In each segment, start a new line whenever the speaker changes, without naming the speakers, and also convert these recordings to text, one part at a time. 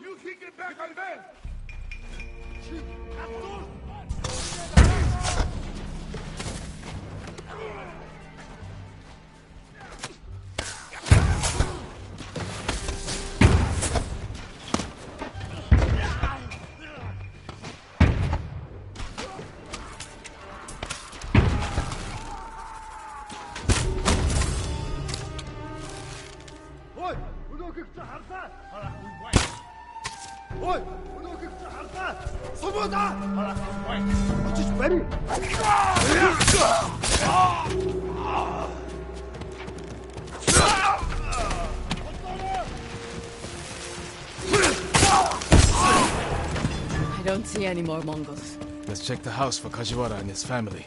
You can get back on van!
I don't see any more Mongols.
Let's check the house for Kajiwara and his family.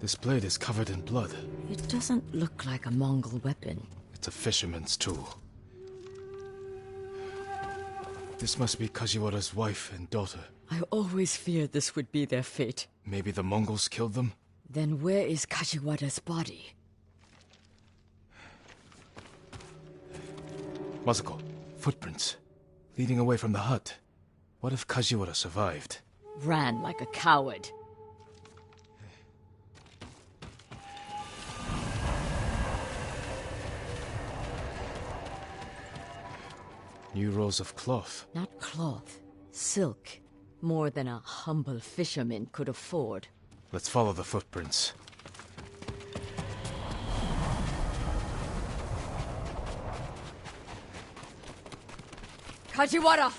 This blade is covered in blood.
It doesn't look like a Mongol weapon.
It's a fisherman's tool. This must be Kajiwara's wife and daughter.
I always feared this would be their fate.
Maybe the Mongols killed them?
Then where is Kajiwara's body?
Masako, footprints. Leading away from the hut. What if Kajiwara survived?
Ran like a coward.
New rolls of cloth.
Not cloth. Silk. More than a humble fisherman could afford.
Let's follow the footprints.
Kajiwara!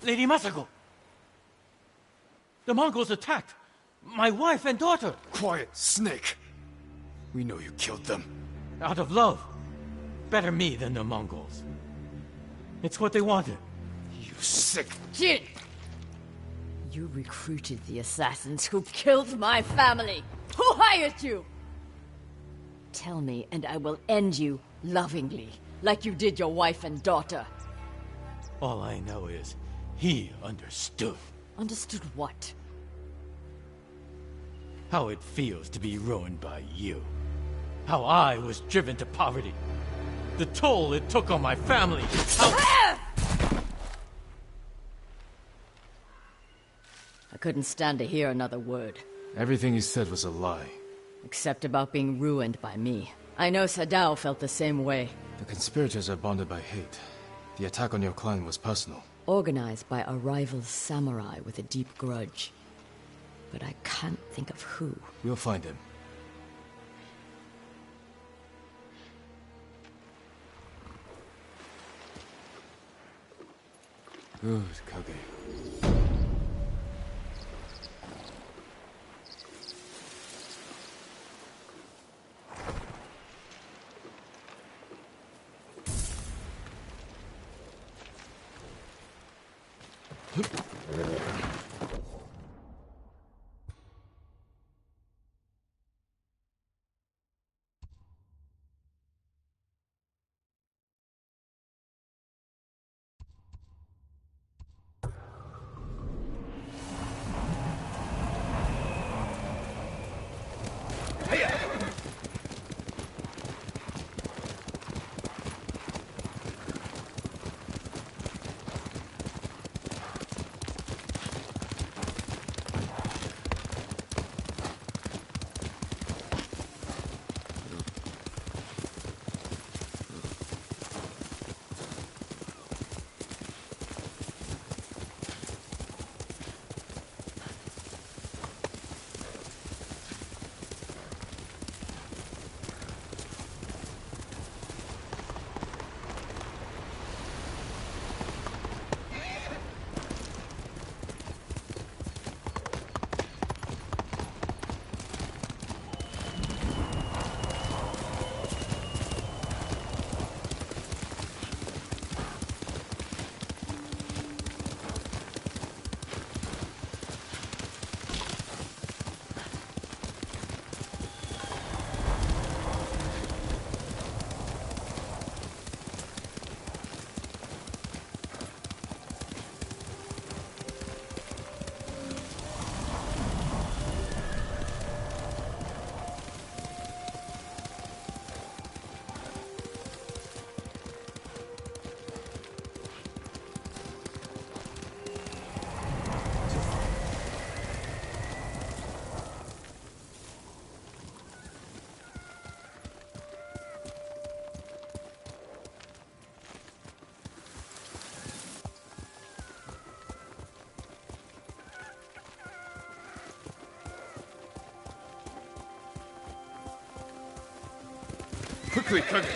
Lady Masako! The Mongols attacked my wife and daughter!
Quiet, snake! We know you killed them.
Out of love. Better me than the Mongols. It's what they wanted.
You sick...
Jin! You recruited the assassins who killed my family! Who hired you? Tell me, and I will end you lovingly, like you did your wife and daughter.
All I know is, he understood.
Understood what?
How it feels to be ruined by you. How I was driven to poverty. The toll it took on my family.
I couldn't stand to hear another word.
Everything you said was a lie.
Except about being ruined by me. I know Sadao felt the same way.
The conspirators are bonded by hate. The attack on your clan was personal.
Organized by a rival samurai with a deep grudge. But I can't think of who.
We'll find him. Good, Kage. くいかげ。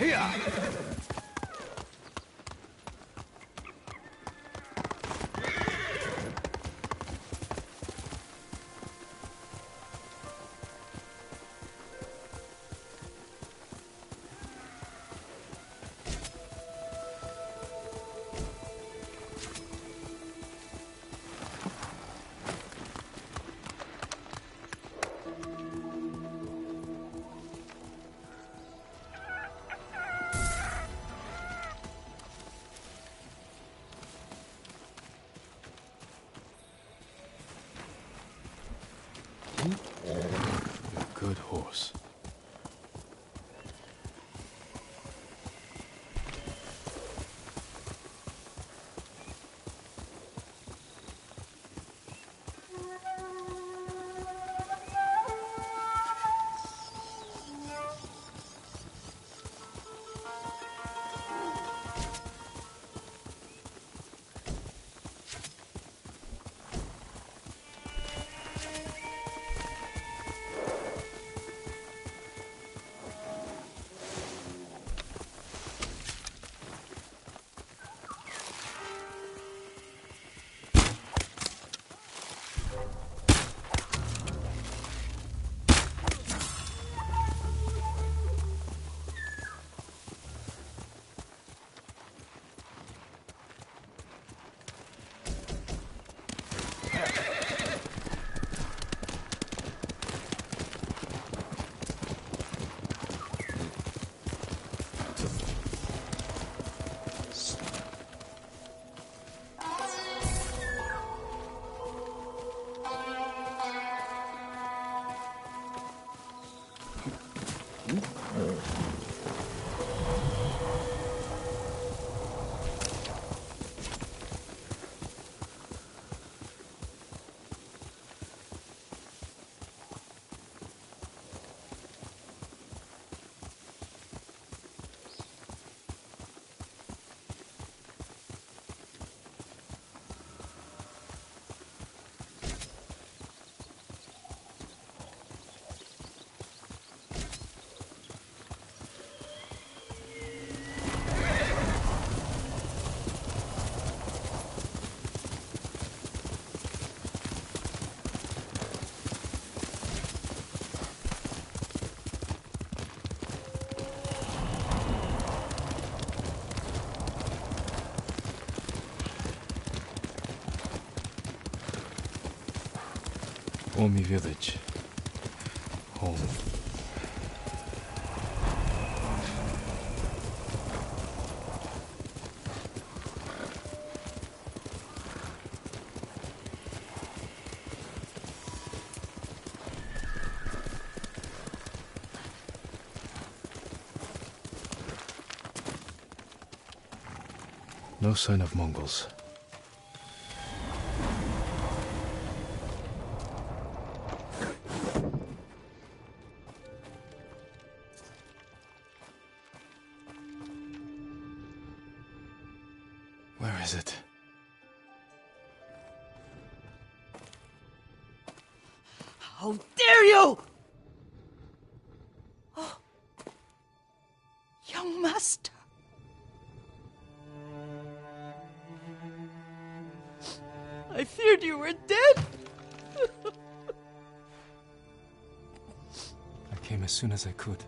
へや。Good horse. Omi village. Home. No sign of Mongols. Where is it?
How dare you! Oh, young master. I feared you were dead.
I came as soon as I could.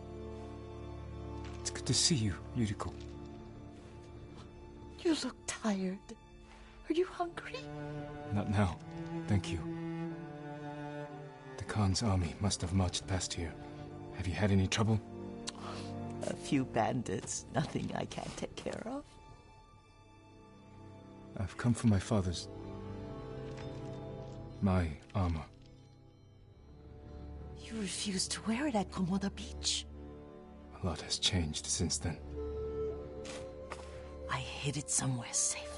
It's good to see you, Yuriko.
You look tired. Are you hungry?
Not now. Thank you. The Khan's army must have marched past here. Have you had any trouble?
A few bandits. Nothing I can't take care of.
I've come for my father's... my armor.
You refused to wear it at Komoda Beach.
A lot has changed since then.
I hid it somewhere safe.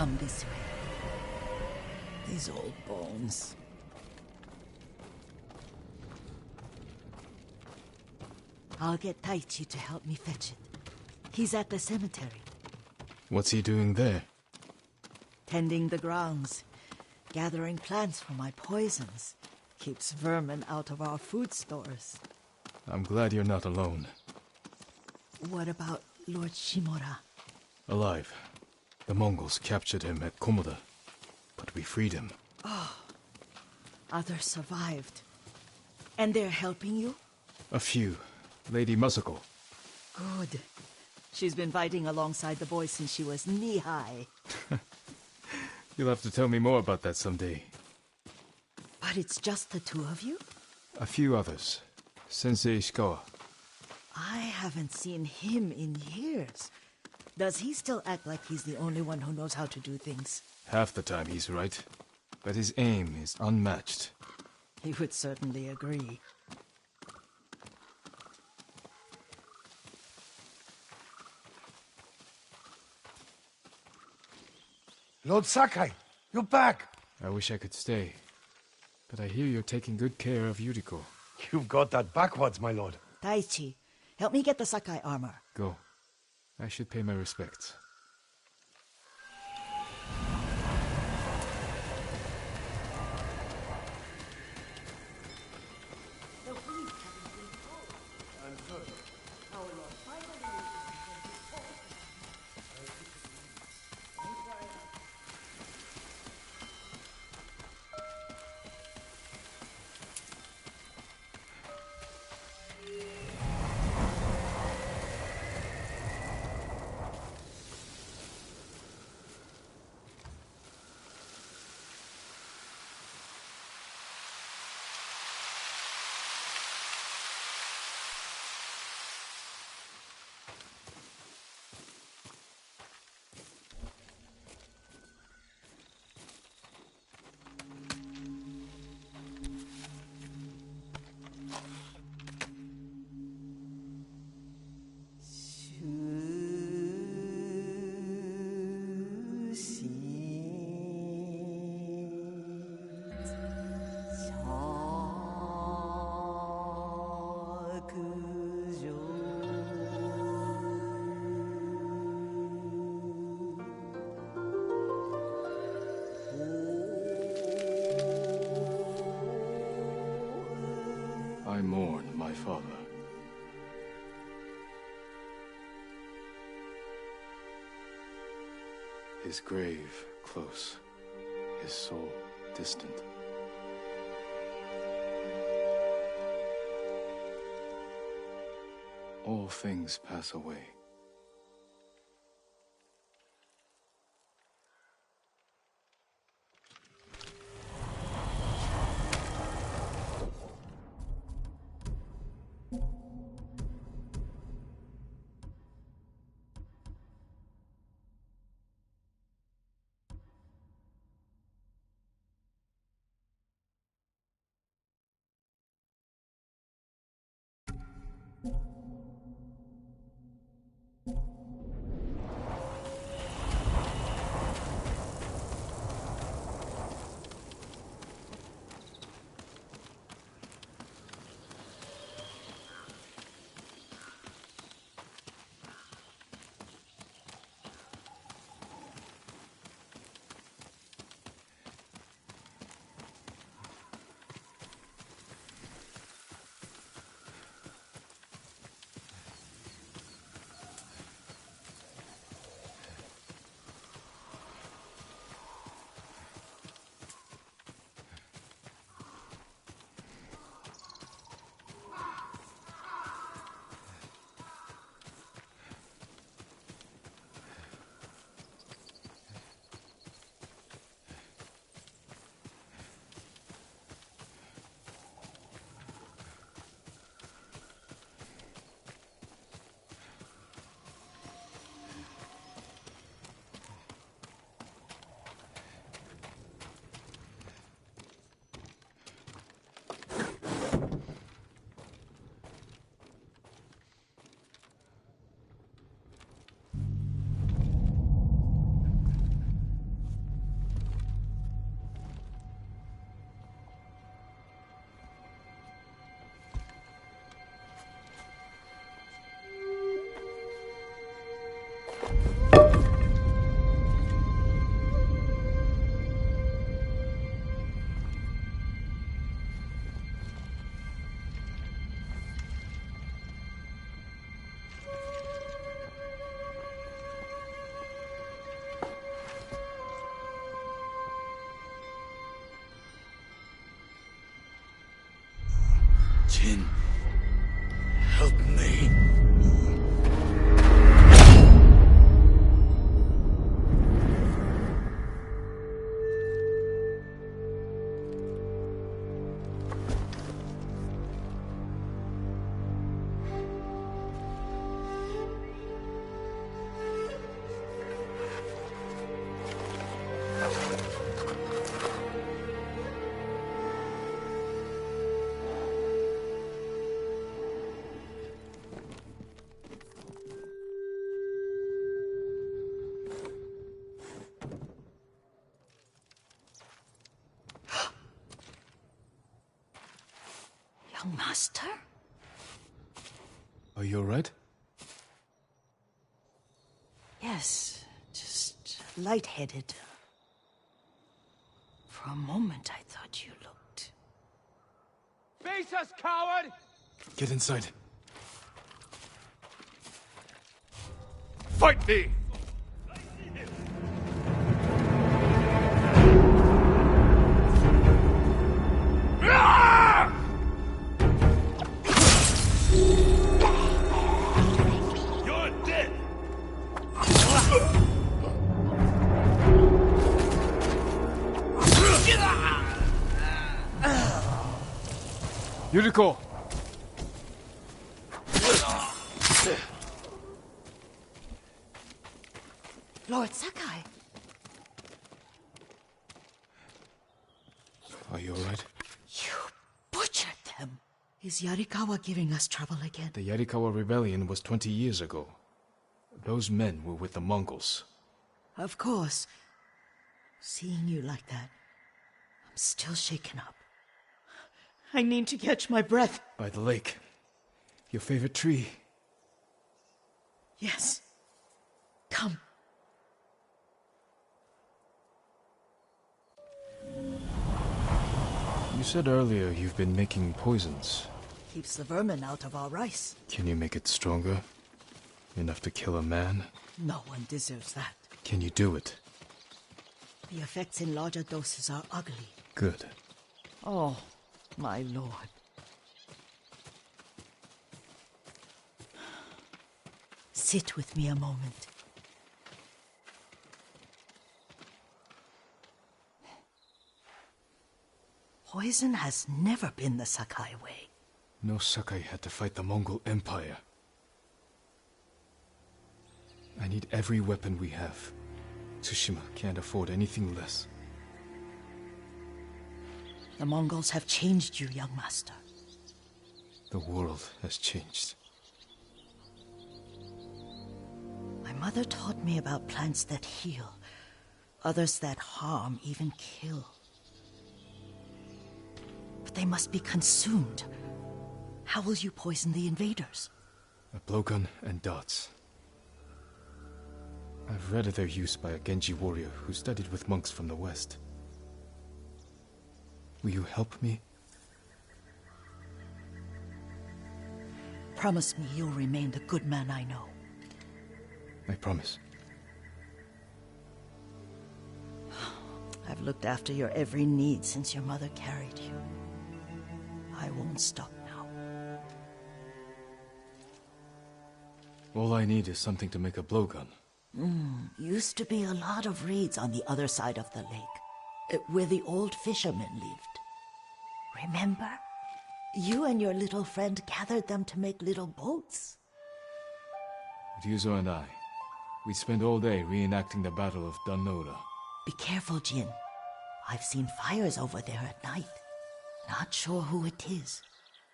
Come this way. These old bones. I'll get Taichi to help me fetch it. He's at the cemetery.
What's he doing there?
Tending the grounds. Gathering plants for my poisons. Keeps vermin out of our food stores.
I'm glad you're not alone.
What about Lord Shimura?
Alive. The Mongols captured him at Komoda, but we freed him.
Others survived. And they're helping you?
A few. Lady Masako.
Good. She's been fighting alongside the boys since she was knee-high.
You'll have to tell me more about that someday.
But it's just the two of you?
A few others. Sensei Ishikawa.
I haven't seen him in years. Does he still act like he's the only one who knows how to do things?
Half the time he's right, but his aim is unmatched.
He would certainly agree.
Lord Sakai, you're back.
I wish I could stay, but I hear you're taking good care of Yuriko.
You've got that backwards, my lord.
Taichi, help me get the Sakai armor.
Go. I should pay my respects. I mourn my father. His grave close, his soul distant. All things pass away.
Jin, help me.
Young master?
Are you alright?
Yes, just lightheaded.
For a moment, I thought you looked...
Face us, coward!
Get inside.
Fight me! You're dead!
Yuriko!
Lord Sakai!
Are you alright?
You butchered them! Is Yarikawa giving us trouble again?
The Yarikawa rebellion was 20 years ago. Those men were with the Mongols.
Of course. Seeing you like that, I'm still shaken up. I need to catch my breath.
By the lake. Your favorite tree.
Yes. Come.
You said earlier you've been making poisons.
Keeps the vermin out of our rice.
Can you make it stronger? Enough to kill a man?
No one deserves that.
Can you do it?
The effects in larger doses are ugly.
Good.
Oh, my lord. Sit with me a moment. Poison has never been the Sakai way.
No Sakai had to fight the Mongol Empire. I need every weapon we have. Tsushima can't afford anything less.
The Mongols have changed you, young master.
The world has changed.
My mother taught me about plants that heal, others that harm, even kill. But they must be consumed. How will you poison the invaders?
A blowgun and darts. I've read of their use by a Genji warrior who studied with monks from the west. Will you help me?
Promise me you'll remain the good man I know.
I promise.
I've looked after your every need since your mother carried you. I won't stop now.
All I need is something to make a blowgun.
Used to be a lot of reeds on the other side of the lake, where the old fishermen lived. Remember? You and your little friend gathered them to make little boats.
Ryuzo and I, we spent all day reenacting the Battle of Danora.
Be careful, Jin. I've seen fires over there at night. Not sure who it is.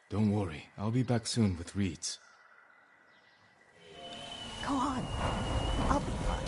Don't worry, I'll be back soon with reeds.
Go on. I'll be fine.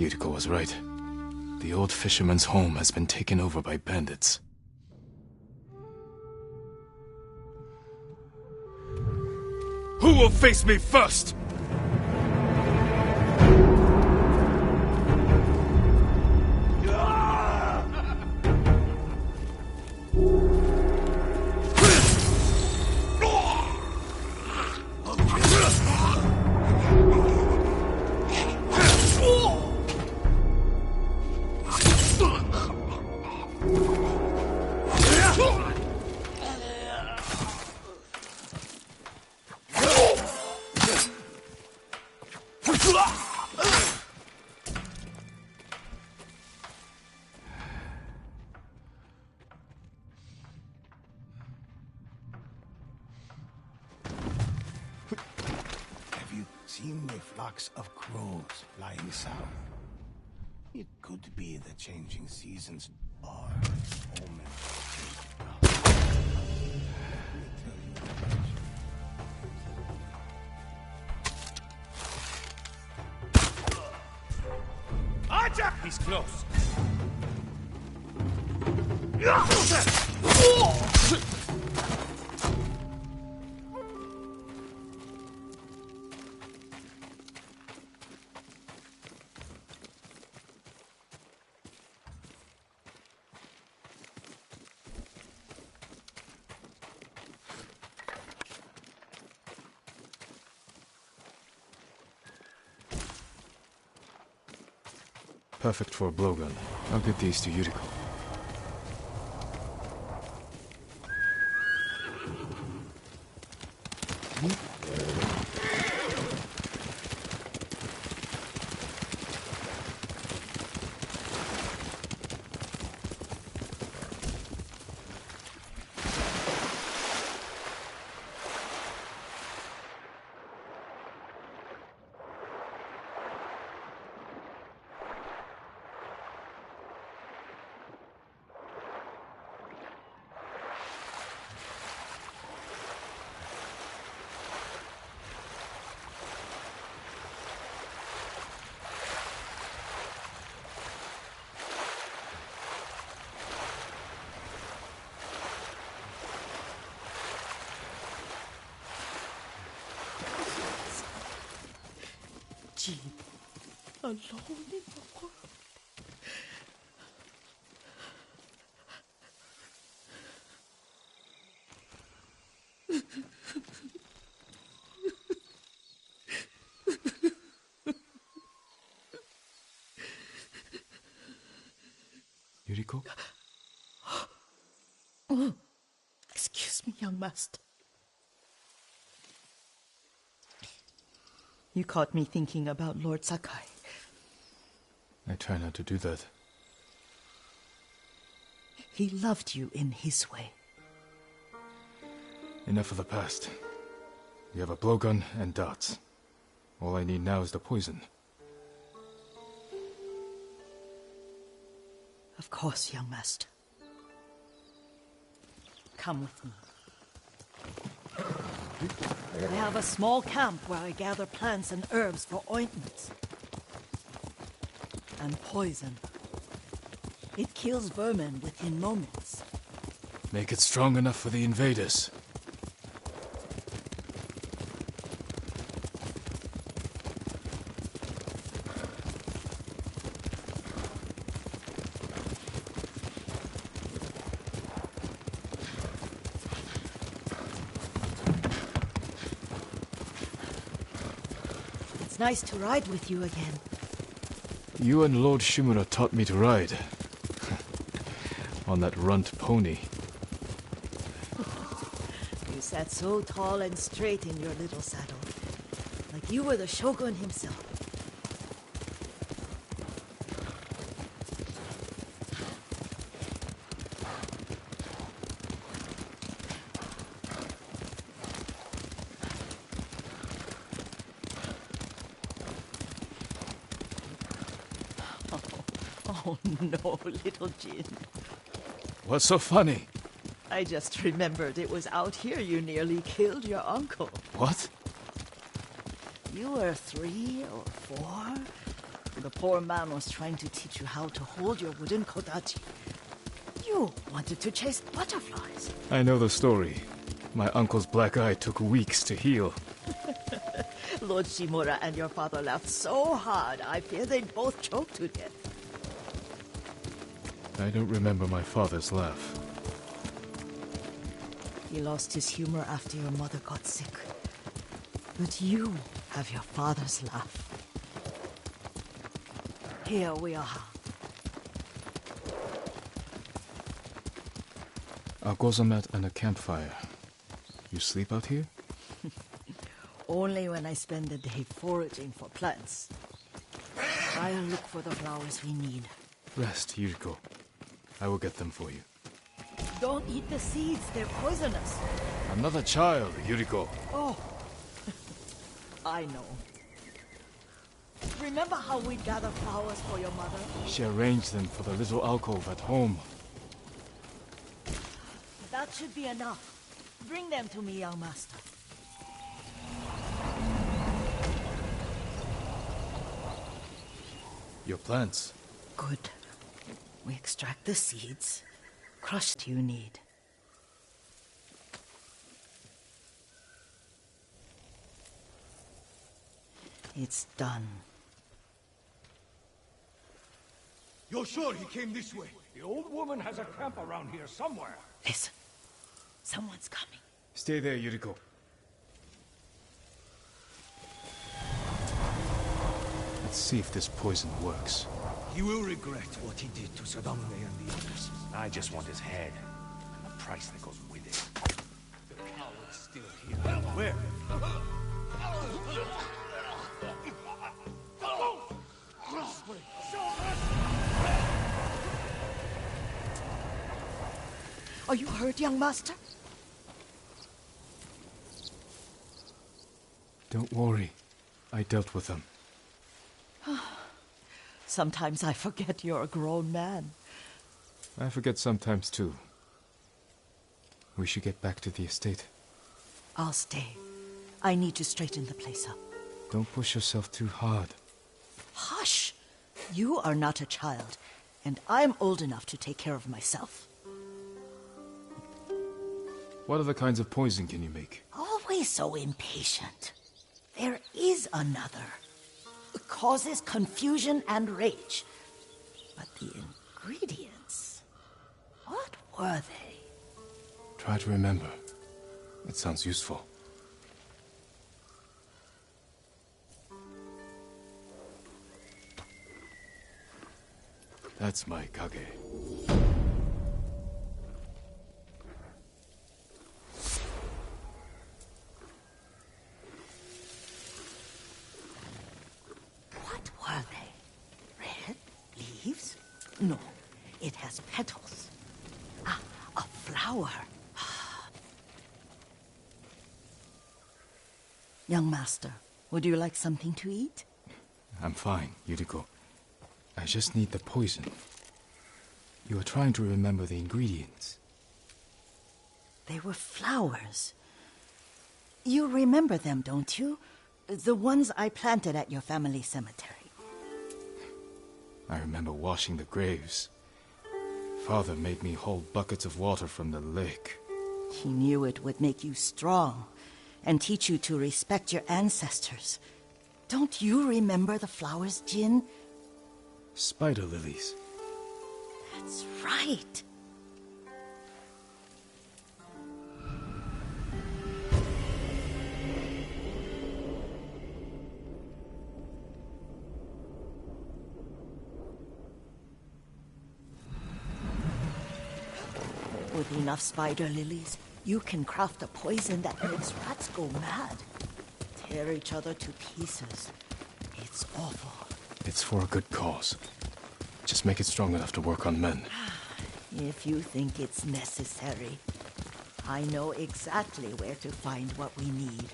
Yuriko was right. The old fisherman's home has been taken over by bandits. Who will face me first?
Seen the flocks of crows flying south. It could be the changing seasons are omen.
Archer! He's close.
Perfect for a blowgun. I'll get these to Yuriko.
Jean, alone in the world.
Yuriko?
Oh, excuse me, young master. You caught me thinking about Lord Sakai.
I try not to do that.
He loved you in his way.
Enough of the past. We have a blowgun and darts. All I need now is the poison.
Of course, young master. Come with me. I have a small camp where I gather plants and herbs for ointments. And poison. It kills vermin within moments.
Make it strong enough for the invaders.
It's nice to ride with you again.
You and Lord Shimura taught me to ride. On that runt pony.
You sat so tall and straight in your little saddle. Like you were the shogun himself. Oh no, little Jin.
What's so funny?
I just remembered it was out here you nearly killed your uncle.
What?
You were 3 or 4 The poor man was trying to teach you how to hold your wooden kodachi. You wanted to chase butterflies.
I know the story. My uncle's black eye took weeks to heal.
Lord Shimura and your father laughed so hard, I fear they'd both choke to death.
I don't remember my father's laugh.
He lost his humor after your mother got sick. But you have your father's laugh. Here we are.
A gozamat and a campfire. You sleep out here?
Only when I spend the day foraging for plants. I'll look for the flowers we need.
Rest, Yuriko. I will get them for you.
Don't eat the seeds, they're poisonous.
I'm not a child, Yuriko.
Oh, I know. Remember how we'd gather flowers for your mother?
She arranged them for the little alcove at home.
That should be enough. Bring them to me, young master.
Your plants.
Good. We extract the seeds. Crushed you need. It's done.
You're sure he came this way? The old woman has a camp around here somewhere.
Listen. Someone's coming.
Stay there, Yuriko. Let's see if this poison works.
He will regret what he did to Sadame and the others. I just want his head, and the price that goes with it. The coward's still here. Where?
Are you hurt, young master?
Don't worry. I dealt with them.
Sometimes I forget you're a grown man.
I forget sometimes too. We should get back to the estate.
I'll stay. I need to straighten the place up.
Don't push yourself too hard.
Hush! You are not a child, and I'm old enough to take care of myself.
What other kinds of poison can you make?
Always so impatient. There is another. It causes confusion and rage. But the ingredients... what were they?
Try to remember. It sounds useful. That's my kage.
What were they? Red leaves? No, it has petals. Ah, a flower. Young master, would you like something to eat?
I'm fine, Yuriko. I just need the poison. You are trying to remember the ingredients.
They were flowers. You remember them, don't you? The ones I planted at your family cemetery.
I remember washing the graves. Father made me hold buckets of water from the lake.
He knew it would make you strong and teach you to respect your ancestors. Don't you remember the flowers, Jin?
Spider lilies.
That's right. With enough spider lilies, you can craft a poison that makes rats go mad. Tear each other to pieces. It's awful.
It's for a good cause. Just make it strong enough to work on men.
If you think it's necessary, I know exactly where to find what we need.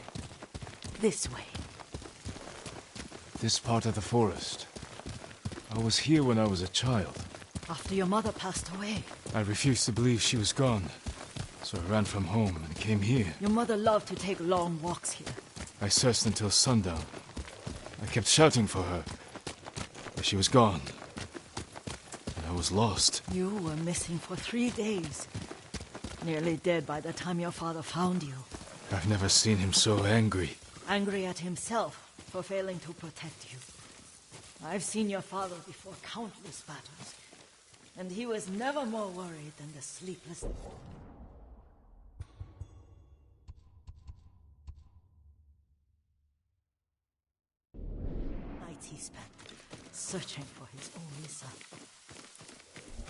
This way.
This part of the forest. I was here when I was a child.
After your mother passed away.
I refused to believe she was gone. So I ran from home and came here.
Your mother loved to take long walks here.
I searched until sundown. I kept shouting for her. But She was gone. And I was lost.
You were missing for 3 days. Nearly dead by the time your father found you.
I've never seen him so angry.
Angry at himself for failing to protect you. I've seen your father before countless battles, and he was never more worried than the sleepless... nights he spent searching for his only son.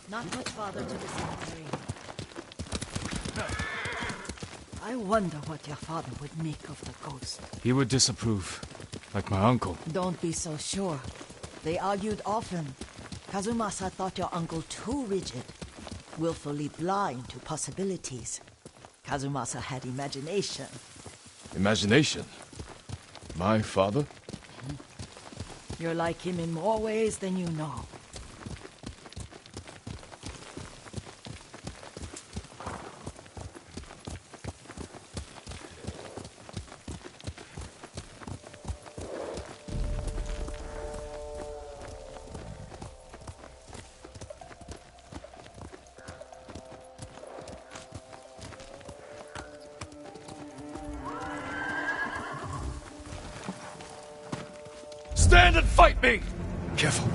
Not much farther to the cemetery. I wonder what your father would make of the ghost.
He would disapprove, like my uncle.
Don't be so sure. They argued often. Kazumasa thought your uncle too rigid, willfully blind to possibilities. Kazumasa had imagination.
Imagination? My father?
You're like him in more ways than you know.
Stand and fight me!
Careful.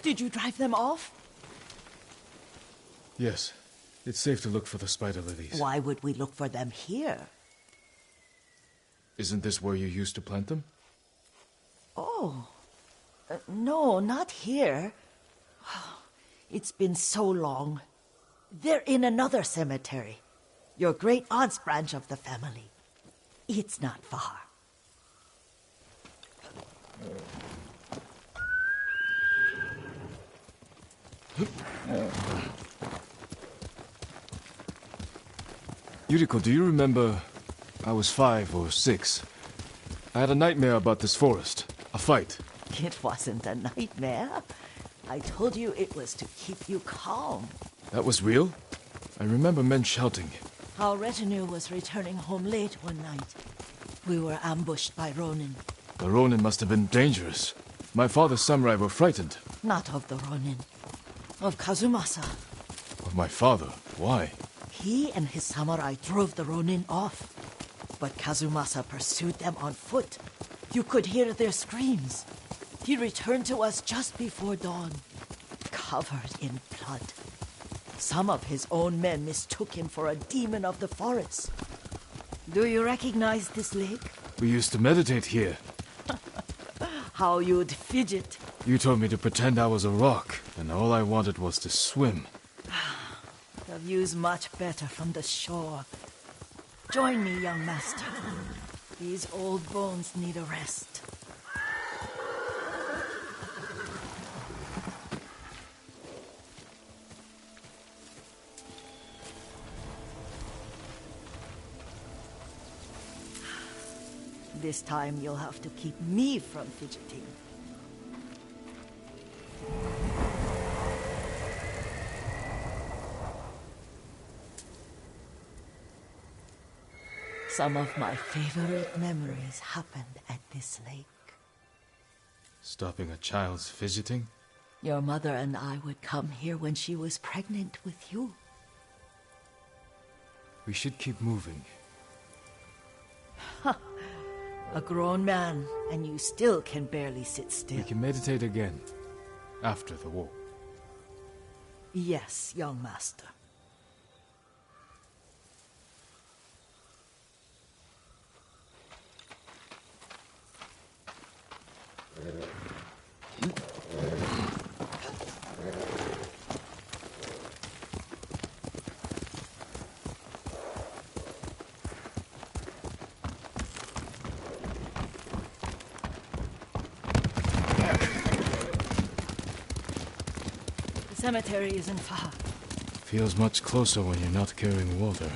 Did you drive them off?
Yes. It's safe to look for the spider lilies.
Why would we look for them here?
Isn't this where you used to plant them?
Oh. No, not here. It's been so long. They're in another cemetery. Your great-aunt's branch of the family. It's not far.
Yuriko, do you remember... I was 5 or 6. I had a nightmare about this forest. A fight.
It wasn't a nightmare. I told you it was to keep you calm.
That was real? I remember men shouting.
Our retinue was returning home late one night. We were ambushed by Ronin.
The Ronin must have been dangerous. My father's samurai were frightened.
Not of the Ronin. Of Kazumasa.
Of my father? Why?
He and his samurai drove the Ronin off. But Kazumasa pursued them on foot. You could hear their screams. He returned to us just before dawn, covered in blood. Some of his own men mistook him for a demon of the forest. Do you recognize this lake?
We used to meditate here.
How you'd fidget.
You told me to pretend I was a rock, and all I wanted was to swim.
The view's much better from the shore. Join me, young master. These old bones need a rest. This time you'll have to keep me from fidgeting. Some of my favorite memories happened at this lake.
Stopping a child's fidgeting?
Your mother and I would come here when she was pregnant with you.
We should keep moving.
A grown man, and you still can barely sit still.
We can meditate again, after the war.
Yes, young master. The cemetery isn't far.
Feels much closer when you're not carrying water.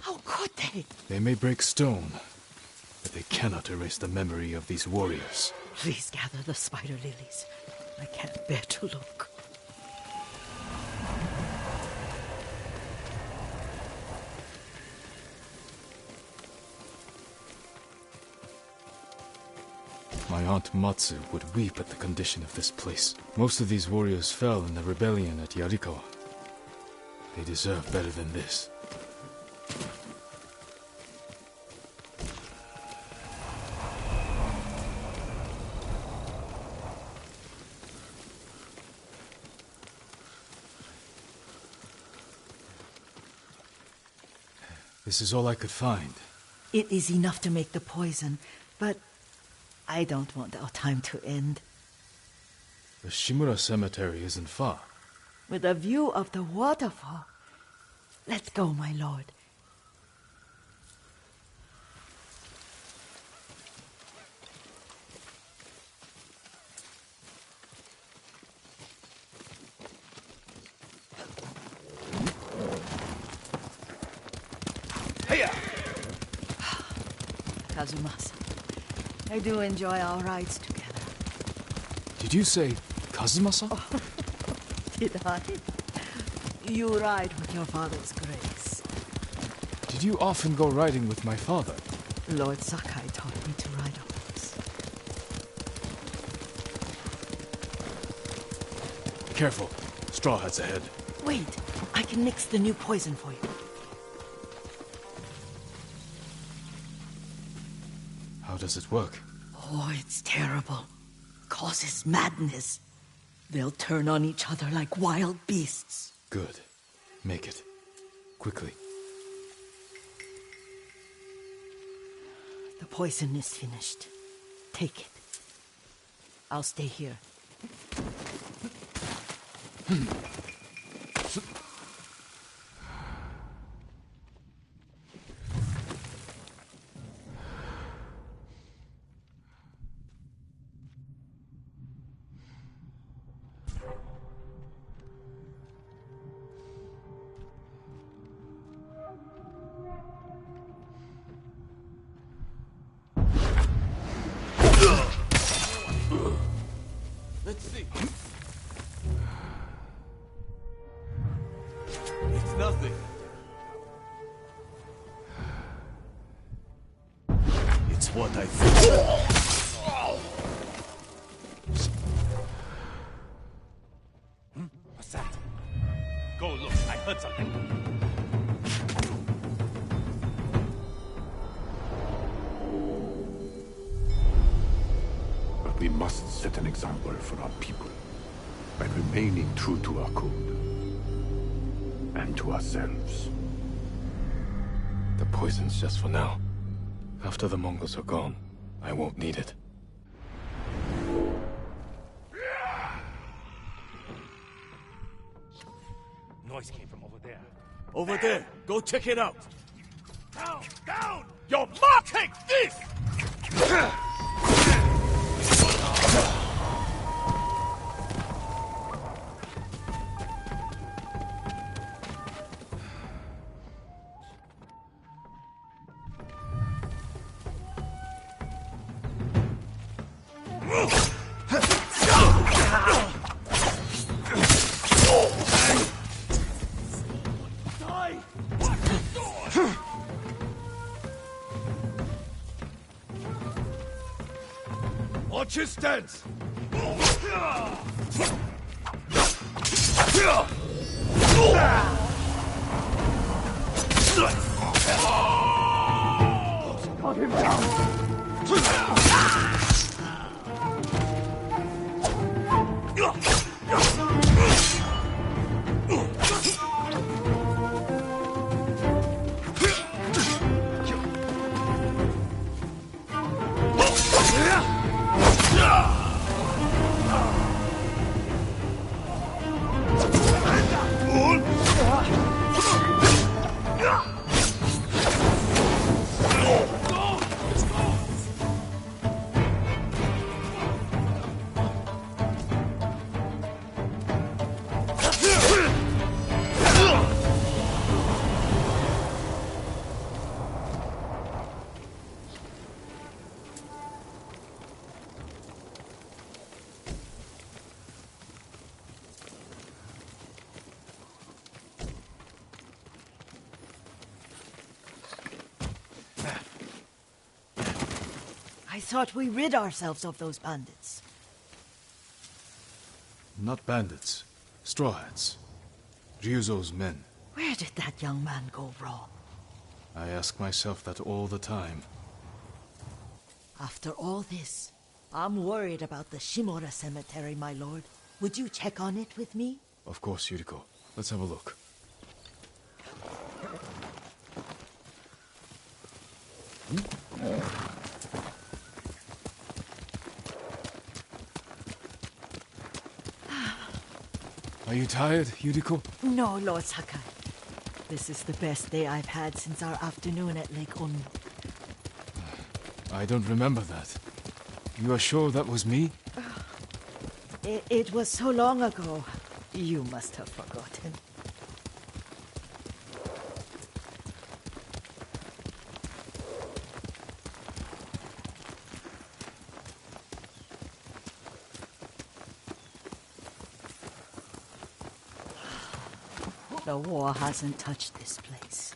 How could they?
They may break stone, but they cannot erase the memory of these warriors.
Please gather the spider lilies. I can't bear to look.
My aunt Matsu would weep at the condition of this place. Most of these warriors fell in the rebellion at Yarikawa. They deserve better than this. This is all I could find.
It is enough to make the poison, but I don't want our time to end.
The Shimura Cemetery isn't far.
With a view of the waterfall. Let's go, my lord.
Hiya!
Kazumasa, I do enjoy our rides together.
Did you say Kazumasa?
Did I? You ride with your father's grace.
Did you often go riding with my father?
Lord Sakai taught me to ride a horse.
Careful. Straw Hat's ahead.
Wait, I can mix the new poison for you.
How does it work?
Oh, it's terrible. Causes madness. They'll turn on each other like wild beasts.
Good. Make it. Quickly.
The poison is finished. Take it. I'll stay here.
Let's see. It's nothing. It's what I thought. What's that? Go look. I heard something.
We must set an example for our people by remaining true to our code and to ourselves.
The poison's just for now. After the Mongols are gone, I won't need it.
Noise came from over there. Over there. Go check it out. Down! Down! Your mom! Take this! Watch his stance! Cut him down!
I thought we rid ourselves of those bandits.
Not bandits. Straw hats. Ryuzo's men.
Where did that young man go wrong?
I ask myself that all the time.
After all this, I'm worried about the Shimura cemetery, my lord. Would you check on it with me?
Of course, Yuriko. Let's have a look. Are you tired, Yuriko?
No, Lord Sakai. This is the best day I've had since our afternoon at Lake Onu.
I don't remember that. You are sure that was me?
It was so long ago. You must have forgotten. The war hasn't touched this place.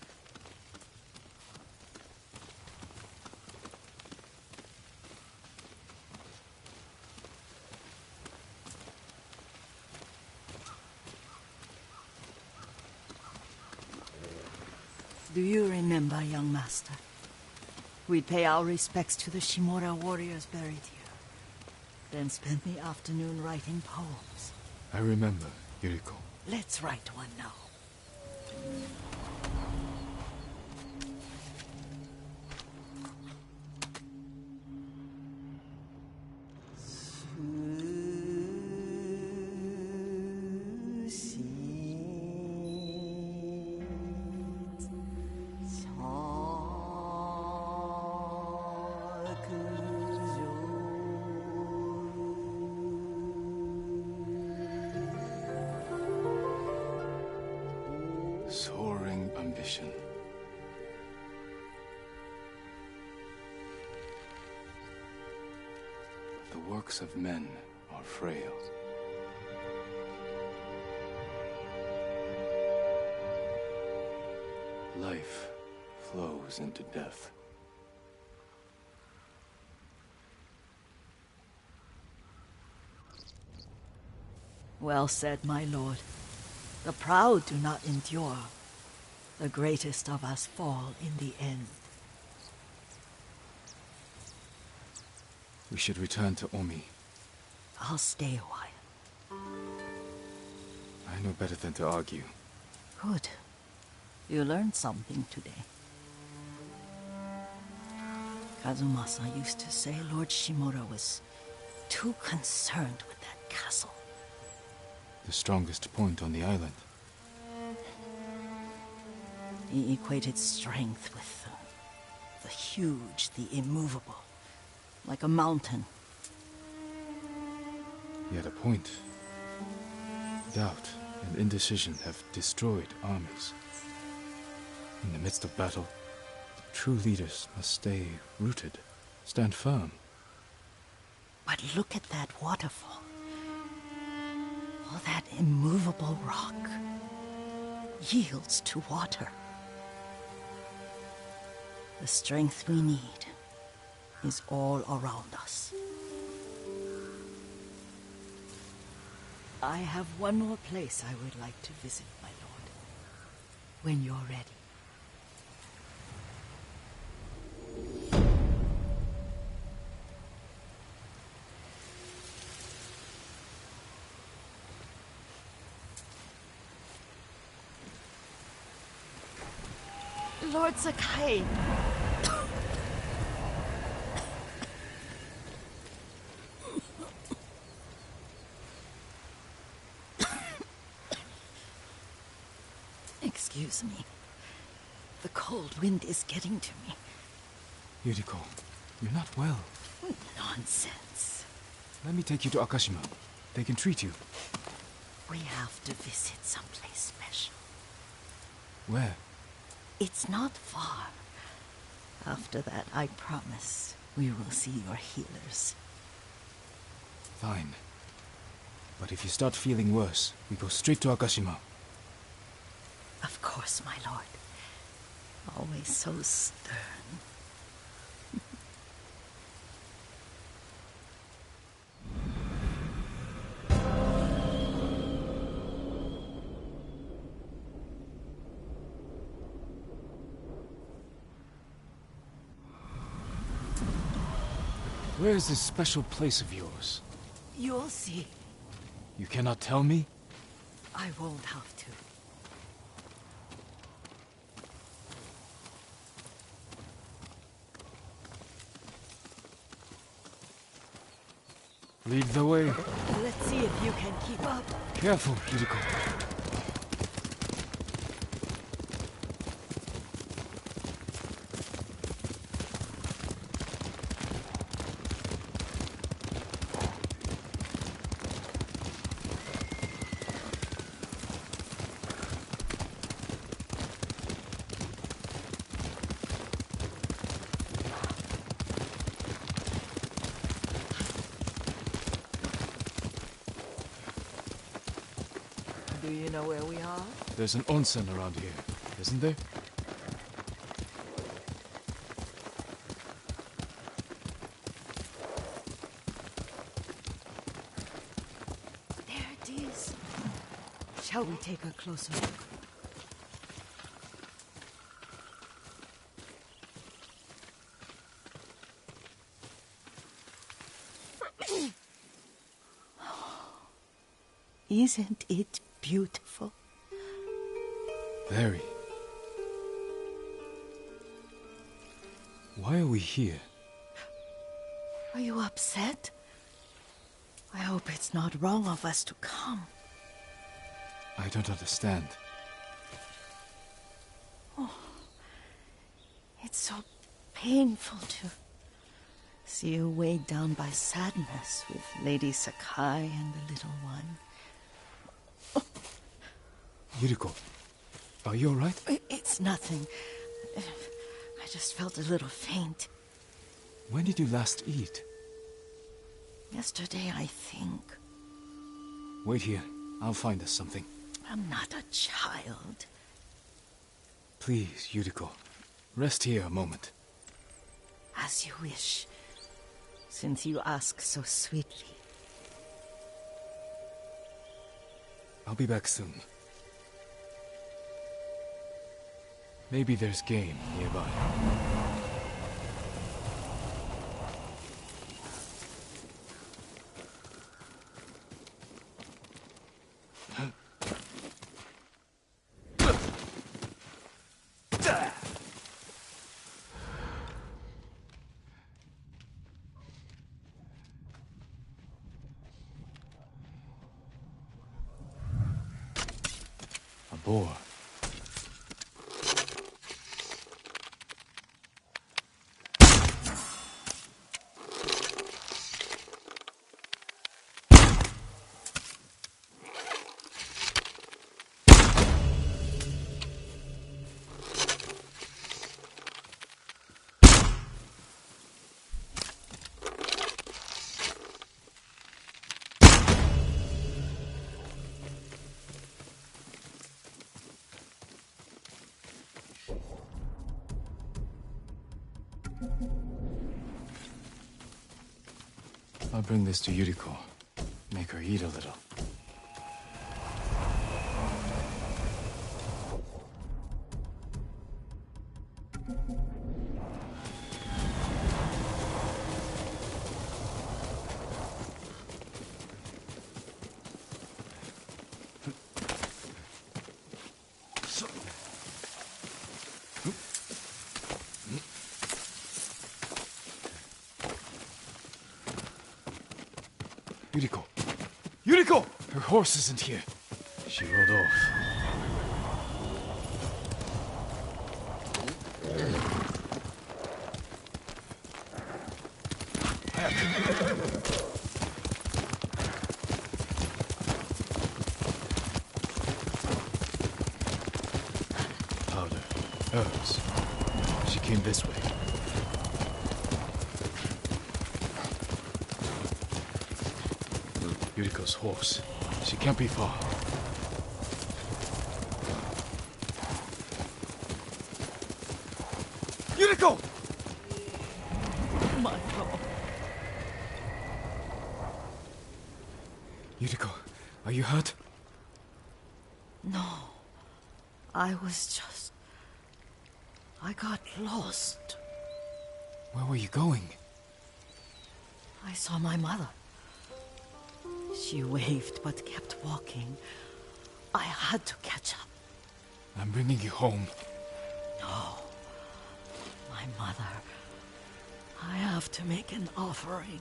Do you remember, young master? We'd pay our respects to the Shimura warriors buried here, then spend the afternoon writing poems.
I remember, Yuriko.
Let's write one now.
Soaring ambition. The works of men are frail. Life flows into death.
Well said, my lord. The proud do not endure. The greatest of us fall in the end.
We should return to Omi.
I'll stay a while.
I know better than to argue.
Good. You learned something today. Kazumasa used to say Lord Shimura was too concerned with that castle.
The strongest point on the island.
He equated strength with the huge, the immovable, like a mountain.
He had a point. Doubt and indecision have destroyed armies. In the midst of battle, true leaders must stay rooted, stand firm.
But look at that waterfall. All that immovable rock yields to water. The strength we need is all around us. I have one more place I would like to visit, my lord. When you're ready. Lord Sakai. Excuse me. The cold wind is getting to me.
Yuriko, you're not well.
Nonsense.
Let me take you to Akashima. They can treat you.
We have to visit someplace special.
Where?
It's not far. After that, I promise, we will see your healers.
Fine. But if you start feeling worse, we go straight to Akashima.
Of course, my lord. Always so stern.
Where is this special place of yours?
You'll see.
You cannot tell me?
I won't have to.
Lead the way.
Let's see if you can keep up.
Careful, Yuriko.
Do you know where we are?
There's an onsen around here, isn't there?
There it is. Shall we take a closer look? Isn't it beautiful?
Very. Why are we here?
Are you upset? I hope it's not wrong of us to come.
I don't understand.
It's so painful to see you weighed down by sadness with Lady Sakai and the little one.
Yuriko, are you alright?
It's nothing. I just felt a little faint.
When did you last eat?
Yesterday, I think.
Wait here. I'll find us something.
I'm not a child.
Please, Yuriko. Rest here a moment.
As you wish, since you ask so sweetly.
I'll be back soon. Maybe there's game nearby. A boar. I'll bring this to Yuriko. Make her eat a little. Yuriko! Yuriko! Her horse isn't here. She rode off. Powder. Herbs. She came this way. Yuriko's horse. She can't be far. Yuriko!
My God.
Yuriko, are you hurt?
No. I got lost.
Where were you going?
I saw my mother. She waved but kept walking. I had to catch up.
I'm bringing you home.
No. My mother. I have to make an offering.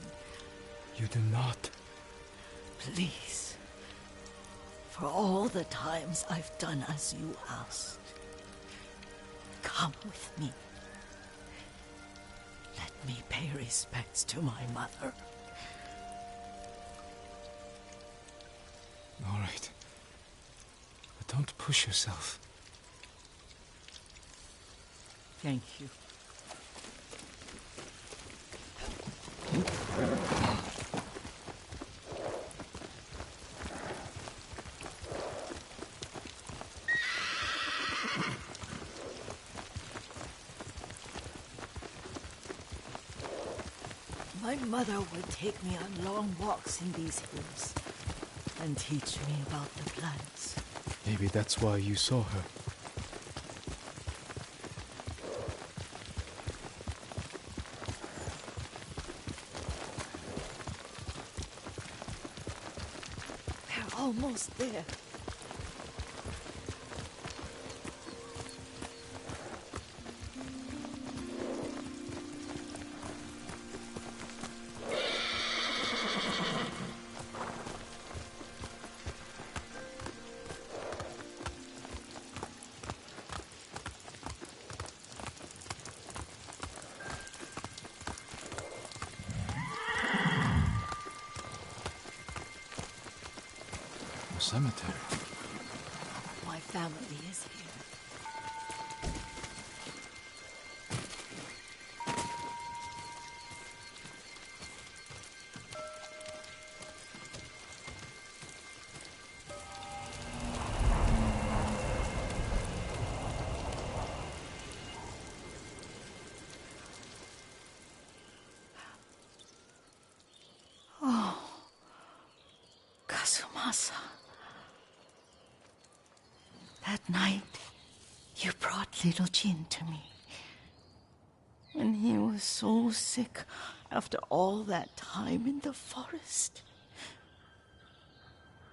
You do not.
Please. For all the times I've done as you asked. Come with me. Let me pay respects to my mother.
All right. But don't push yourself.
Thank you. My mother would take me on long walks in these hills and teach me about the plants.
Maybe that's why you saw her.
We're almost there.
Cemetery.
My family is here. Oh, Kazumasa. That night, you brought little Jin to me. And he was so sick after all that time in the forest.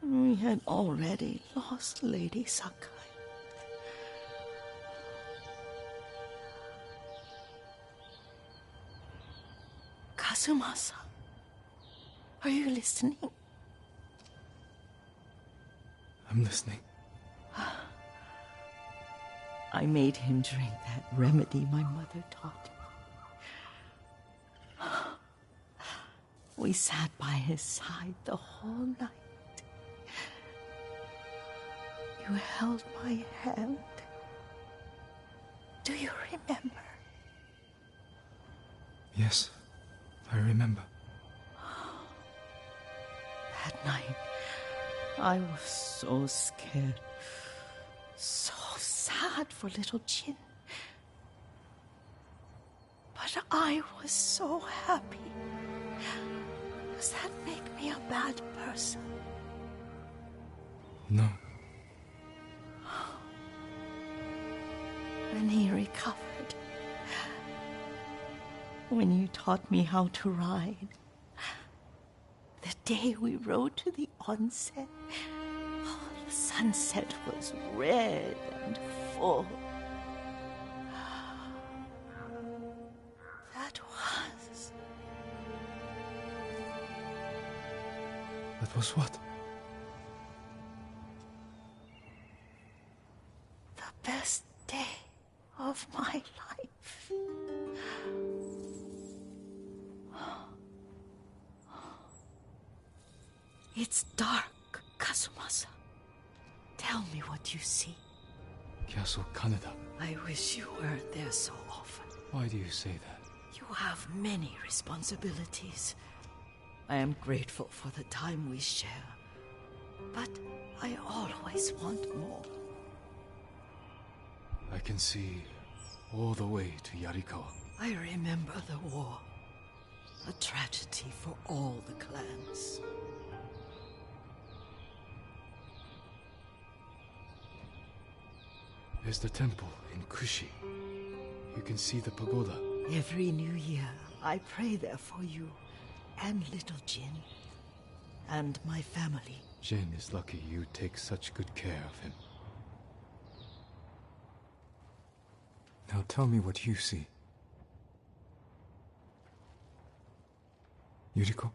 We had already lost Lady Sakai. Kazumasa, are you listening?
I'm listening.
I made him drink that remedy my mother taught me. We sat by his side the whole night. You held my hand. Do you remember?
Yes, I remember.
That night, I was so scared. So sad for little Jin. But But I was so happy. Does that make me a bad person?
No.
When he recovered, when you taught me how to ride, the day we rode to the onset, the sunset was red and full.
That was what?
The best day of my life. It's dark, Kazumasa. Tell me what you see.
Castle Kaneda.
I wish you weren't there so often.
Why do you say that?
You have many responsibilities. I am grateful for the time we share, but I always want more.
I can see all the way to Yarikawa.
I remember the war, a tragedy for all the clans.
There's the temple in Kushi. You can see the pagoda.
Every new year, I pray there for you. And little Jin. And my family.
Jin is lucky you take such good care of him. Now tell me what you see. Yuriko?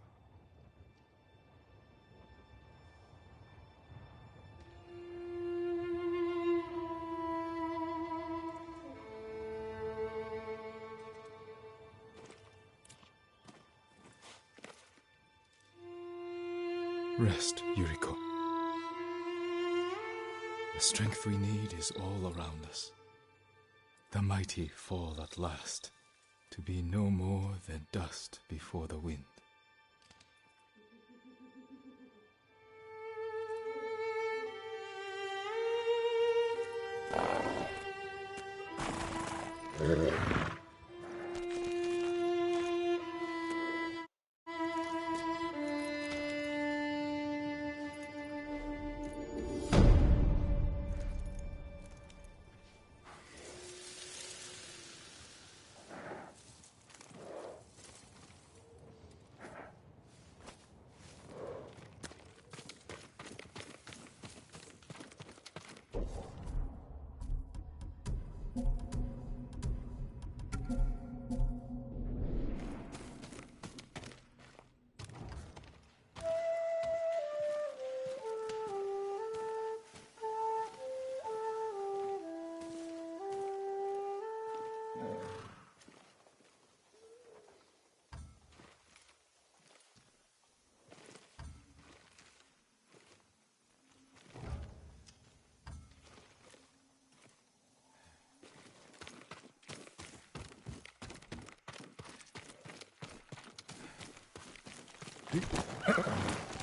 Rest, Yuriko. The strength we need is all around us. The mighty fall at last, to be no more than dust before the wind.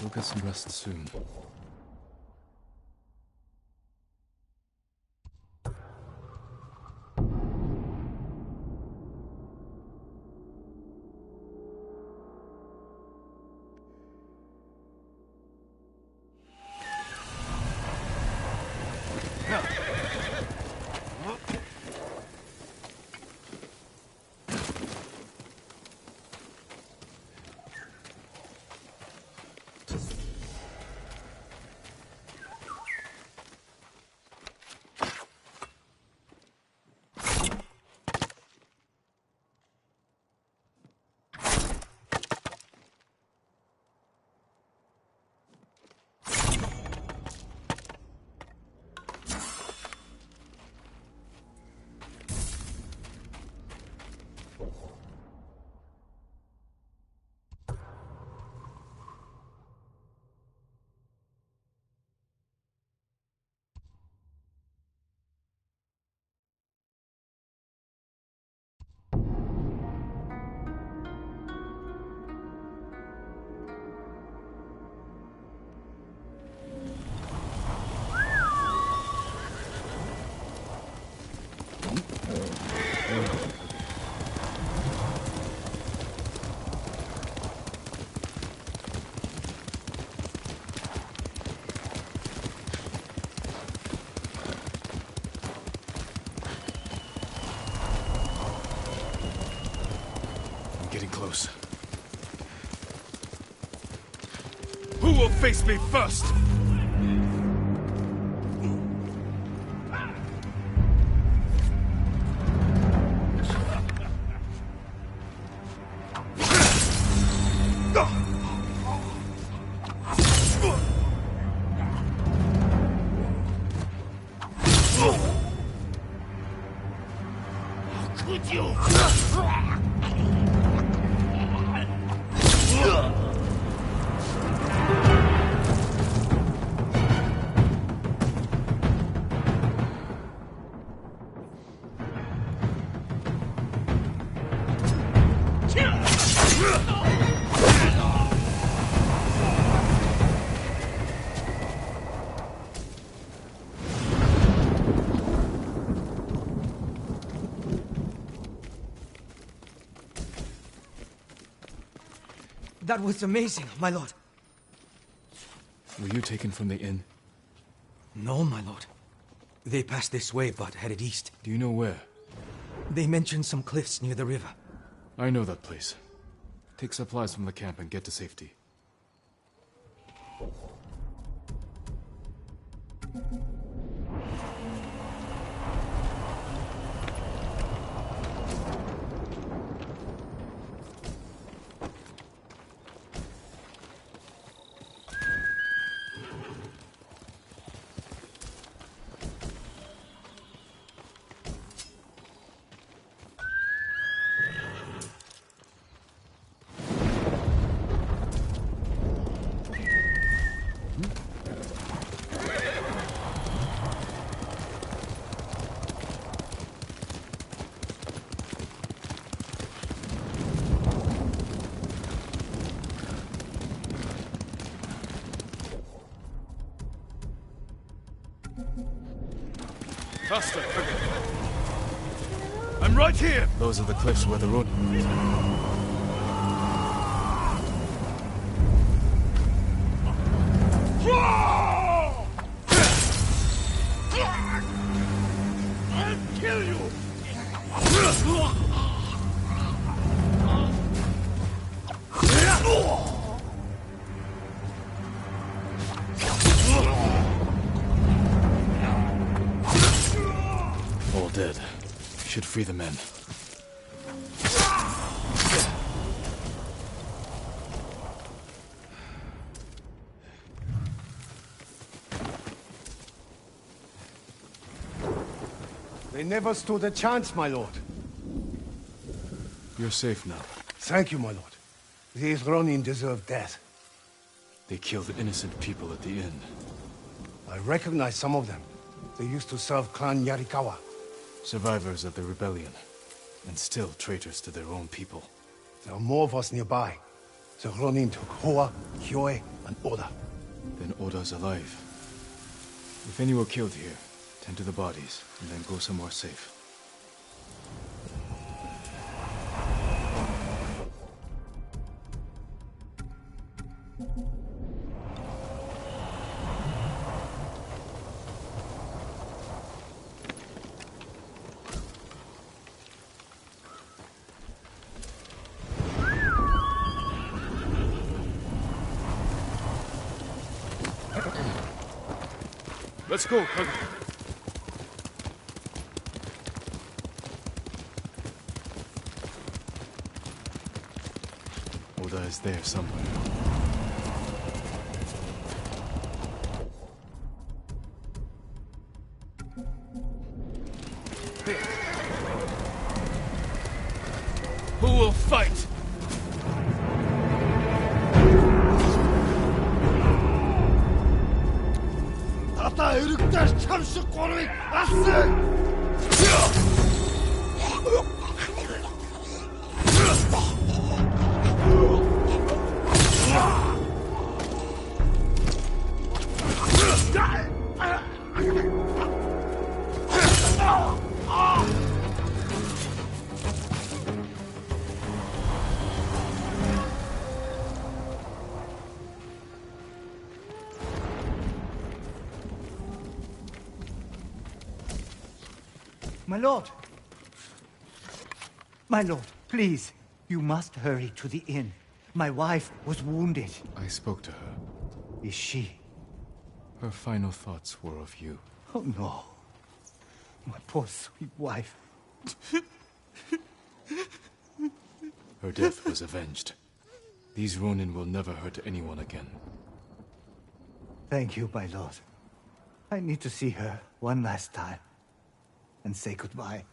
We'll get some rest soon. getting close.
Who will face me first?
That was amazing, my lord.
Were you taken from the inn?
No, my lord. They passed this way, but headed east.
Do you know where?
They mentioned some cliffs near the river.
I know that place. Take supplies from the camp and get to safety.
Faster, I'm right here!
Those are the cliffs where the road...
I'll kill you!
All dead. Should free the men.
They never stood a chance, my lord.
You're safe now.
Thank you, my lord. These Ronin deserve death.
They killed innocent people at the inn.
I recognize some of them. They used to serve Clan Yarikawa.
Survivors of the rebellion. And still traitors to their own people.
There are more of us nearby. The Ronin took Hoa, Hyoe, and Oda.
Then Oda's alive. If any were killed here, tend to the bodies, and then go somewhere safe.
Let's go, Kage.
Oda is there somewhere.
Who will fight?
Ата өргөдөр чам шиг гурвыг алсан!
My lord! My lord, please.
You must hurry to the inn. My wife was wounded.
I spoke to her.
Is she?
Her final thoughts were of you.
Oh no. My poor sweet wife.
Her death was avenged. These Ronin will never hurt anyone again.
Thank you, my lord. I need to see her one last time and say goodbye.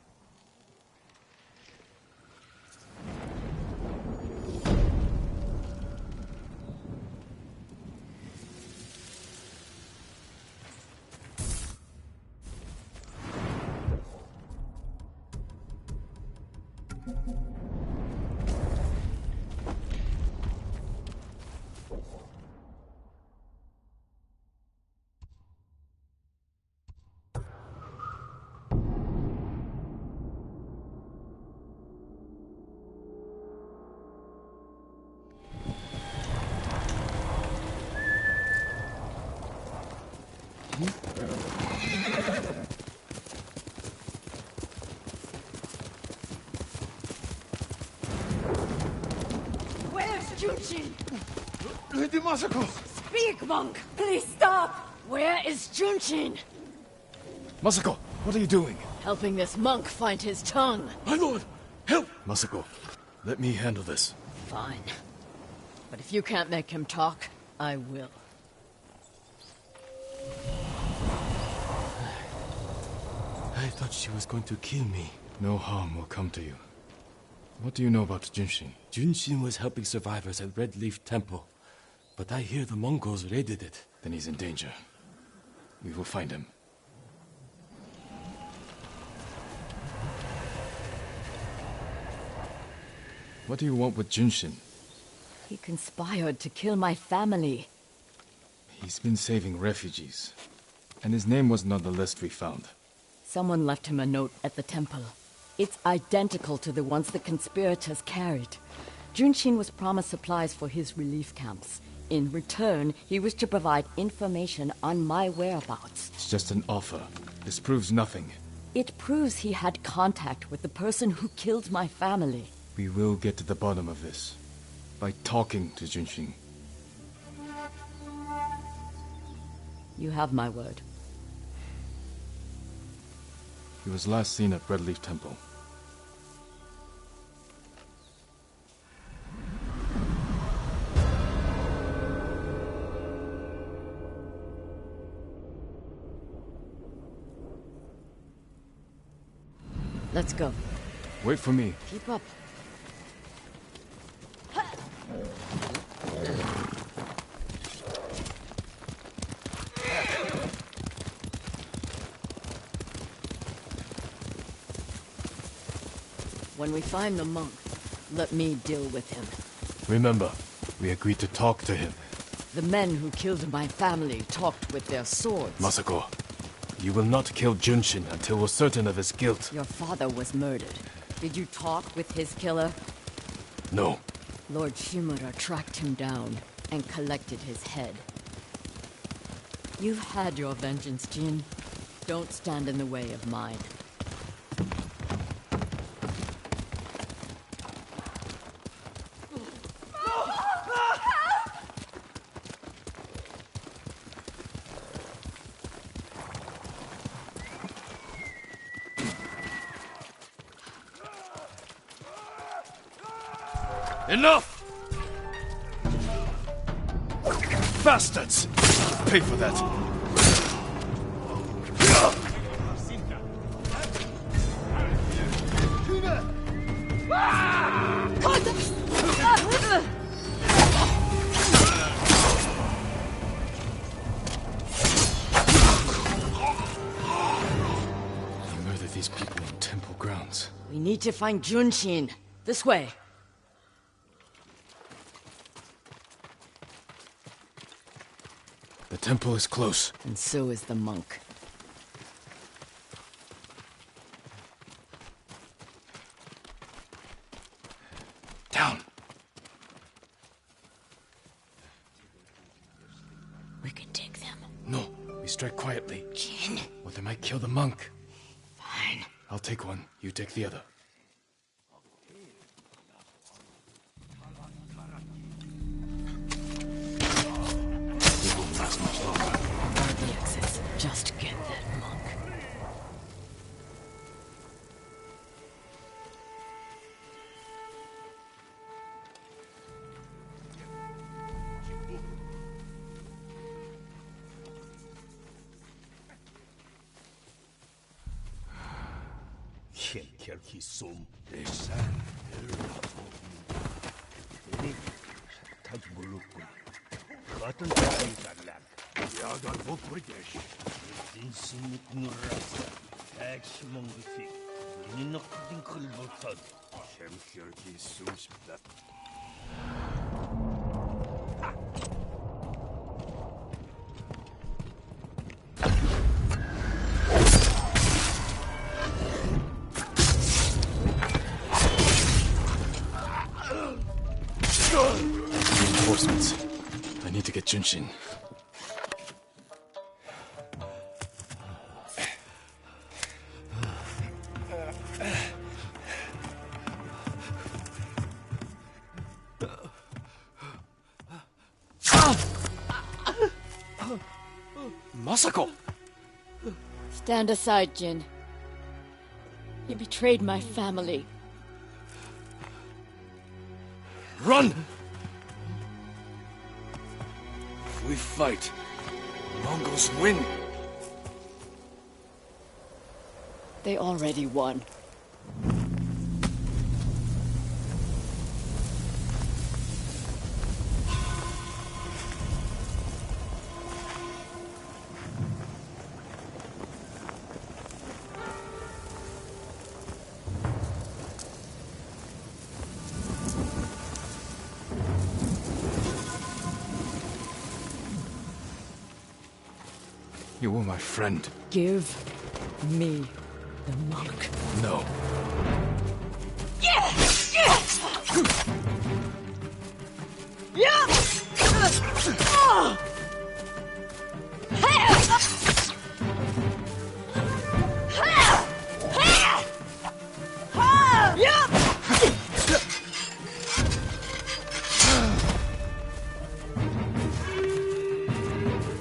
Where's Junshin?
Lady Masako!
Speak, monk! Please stop! Where is Junshin?
Masako, what are you doing?
Helping this monk find his tongue.
My lord, help!
Masako, let me handle this.
Fine. But if you can't make him talk, I will.
I thought she was going to kill me.
No harm will come to you. What do you know about Junshin?
Junshin was helping survivors at Red Leaf Temple. But I hear the Mongols raided it.
Then he's in danger. We will find him. What do you want with Junshin?
He conspired to kill my family.
He's been saving refugees. And his name wasn't on the list we found.
Someone left him a note at the temple. It's identical to the ones the conspirators carried. Junshin was promised supplies for his relief camps. In return, he was to provide information on my whereabouts.
It's just an offer. This proves nothing.
It proves he had contact with the person who killed my family.
We will get to the bottom of this. By talking to Junshin.
You have my word.
He was last seen at Red Leaf Temple.
Let's go.
Wait for me.
Keep up. When we find the monk, let me deal with him.
Remember, we agreed to talk to him.
The men who killed my family talked with their swords.
Masako, you will not kill Junshin until we're certain of his guilt.
Your father was murdered. Did you talk with his killer?
No.
Lord Shimura tracked him down and collected his head. You've had your vengeance, Jin. Don't stand in the way of mine.
Enough! Bastards! Pay for that!
They murdered these people in temple grounds.
We need to find Junshin. This way.
The temple is close.
And so is the monk.
Down.
We can take them.
No, we strike quietly.
Jin.
Or they might kill the monk.
Fine.
I'll take one, you take the other. Reinforcements. I need to get Junshin. Masako!
Stand aside, Jin. You betrayed my family.
Run! If we fight, Mongols win.
They already won.
You were my friend.
Give me the monk.
No.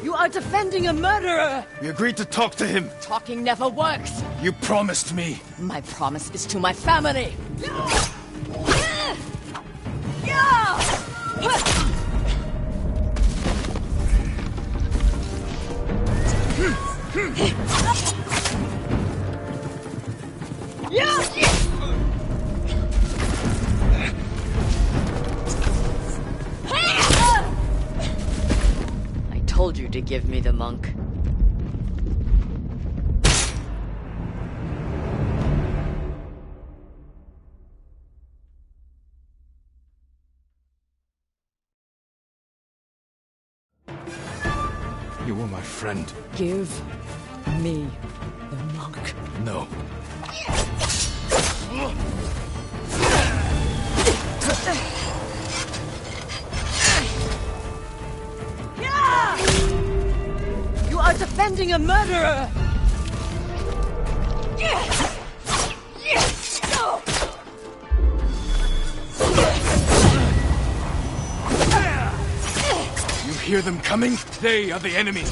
You are defending a murderer!
We agreed to talk to him.
Talking never works.
You promised me.
My promise is to my family. I told you to give me the monk.
You were my friend.
Give me the monk.
No.
You are defending a murderer!
You hear them coming? They are the enemy.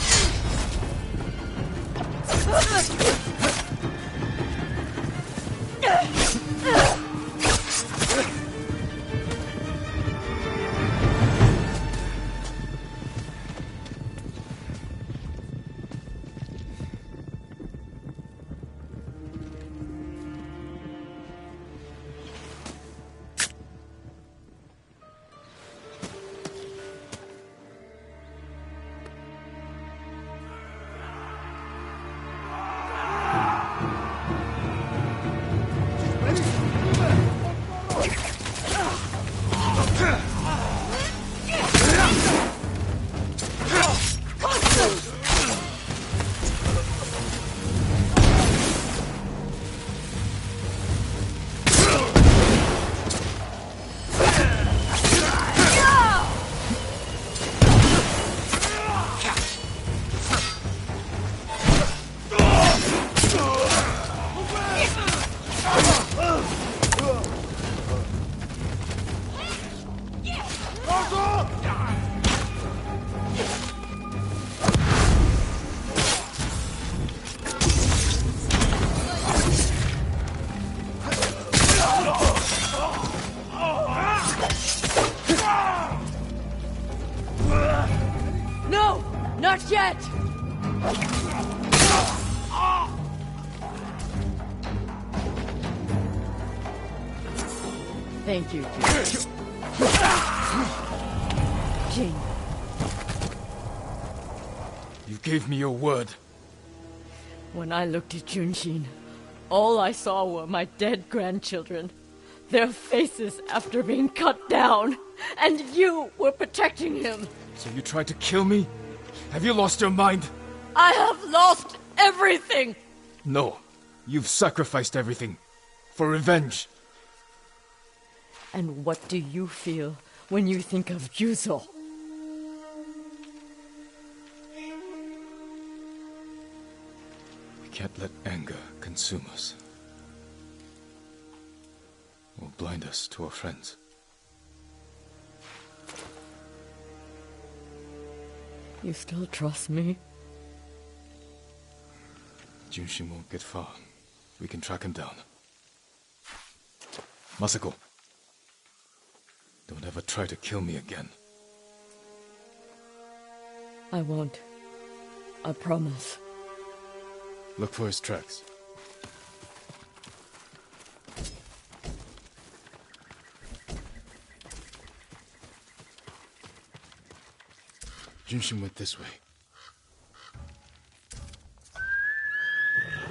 No! Not yet! Thank you, Jin. Jin.
You gave me your word.
When I looked at Junshin, all I saw were my dead grandchildren. Their faces after being cut down. And you were protecting him.
So you tried to kill me? Have you lost your mind?
I have lost everything!
No. You've sacrificed everything. For revenge.
And what do you feel when you think of Yuzo?
We can't let anger consume us. Or blind us to our friends.
You still trust me?
Junshin won't get far. We can track him down. Masako. Don't ever try to kill me again.
I won't. I promise.
Look for his tracks. Junshin went this way.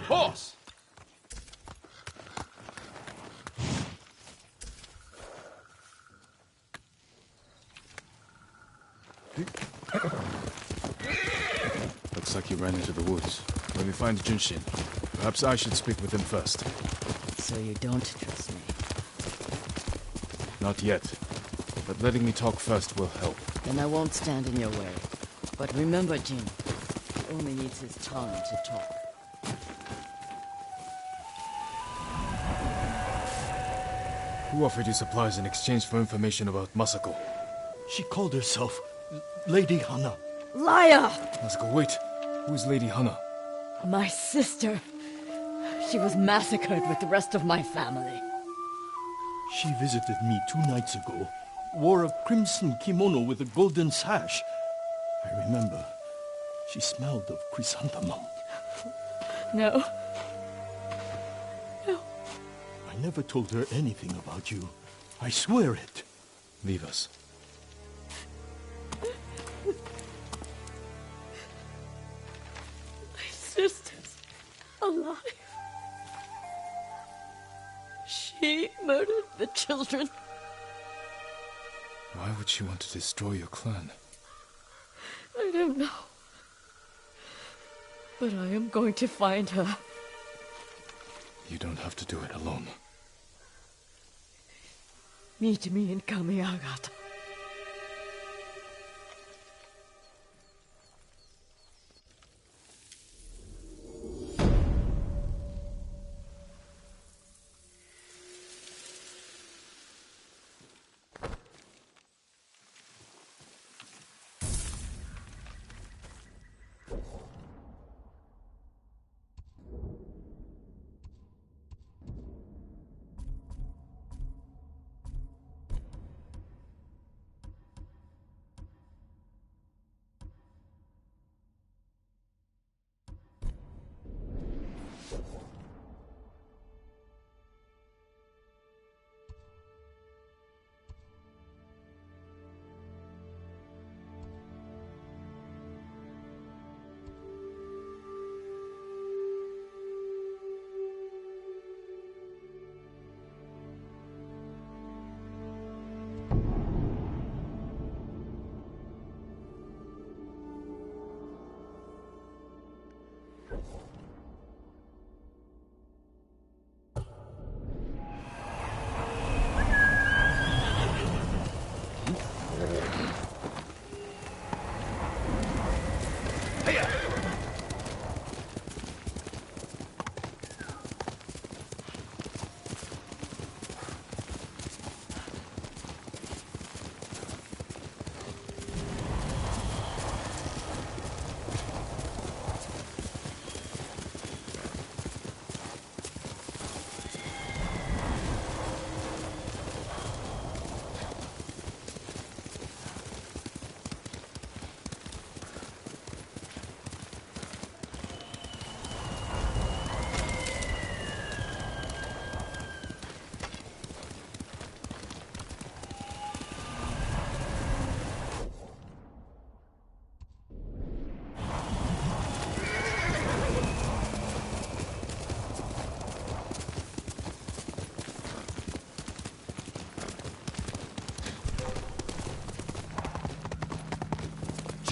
Boss!
Looks like he ran into the woods. When we find Junshin, perhaps I should speak with him first.
So you don't trust me?
Not yet. But letting me talk first will help.
Then I won't stand in your way. But remember, Jin, he only needs his tongue to talk.
Who offered you supplies in exchange for information about Masako?
She called herself Lady Hana.
Liar!
Masako, wait! Who's Lady Hana?
My sister. She was massacred with the rest of my family.
She visited me 2 nights ago. Wore a crimson kimono with a golden sash. I remember. She smelled of chrysanthemum.
No. No.
I never told her anything about you. I swear it.
Leave us.
My sister's alive. She murdered the children.
Why would she want to destroy your clan?
I don't know. But I am going to find her.
You don't have to do it alone.
Meet me in Kamiagata.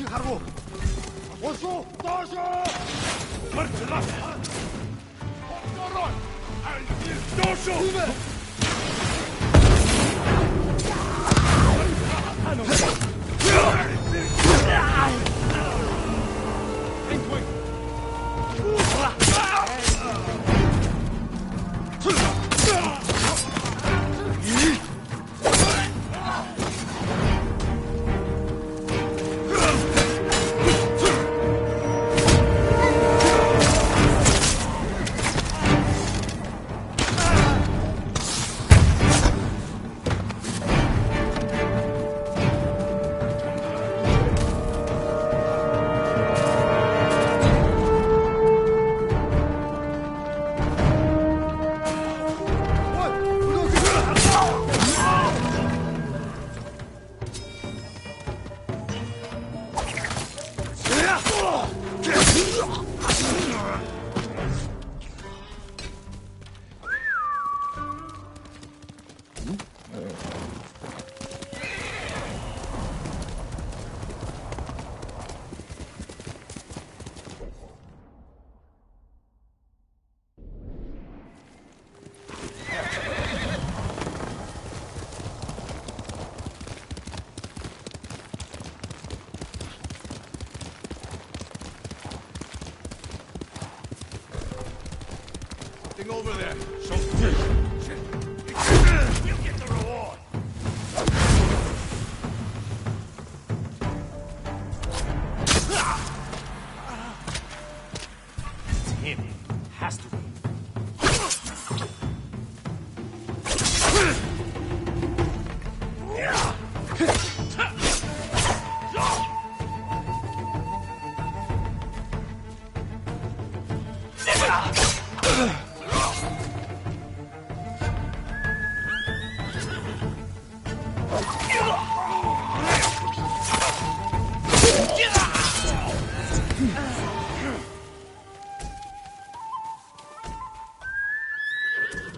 하라고. 어서 따셔. 머리들라. 헛걸어. 따셔. Over there. Show you get the reward. It's him. Has to be.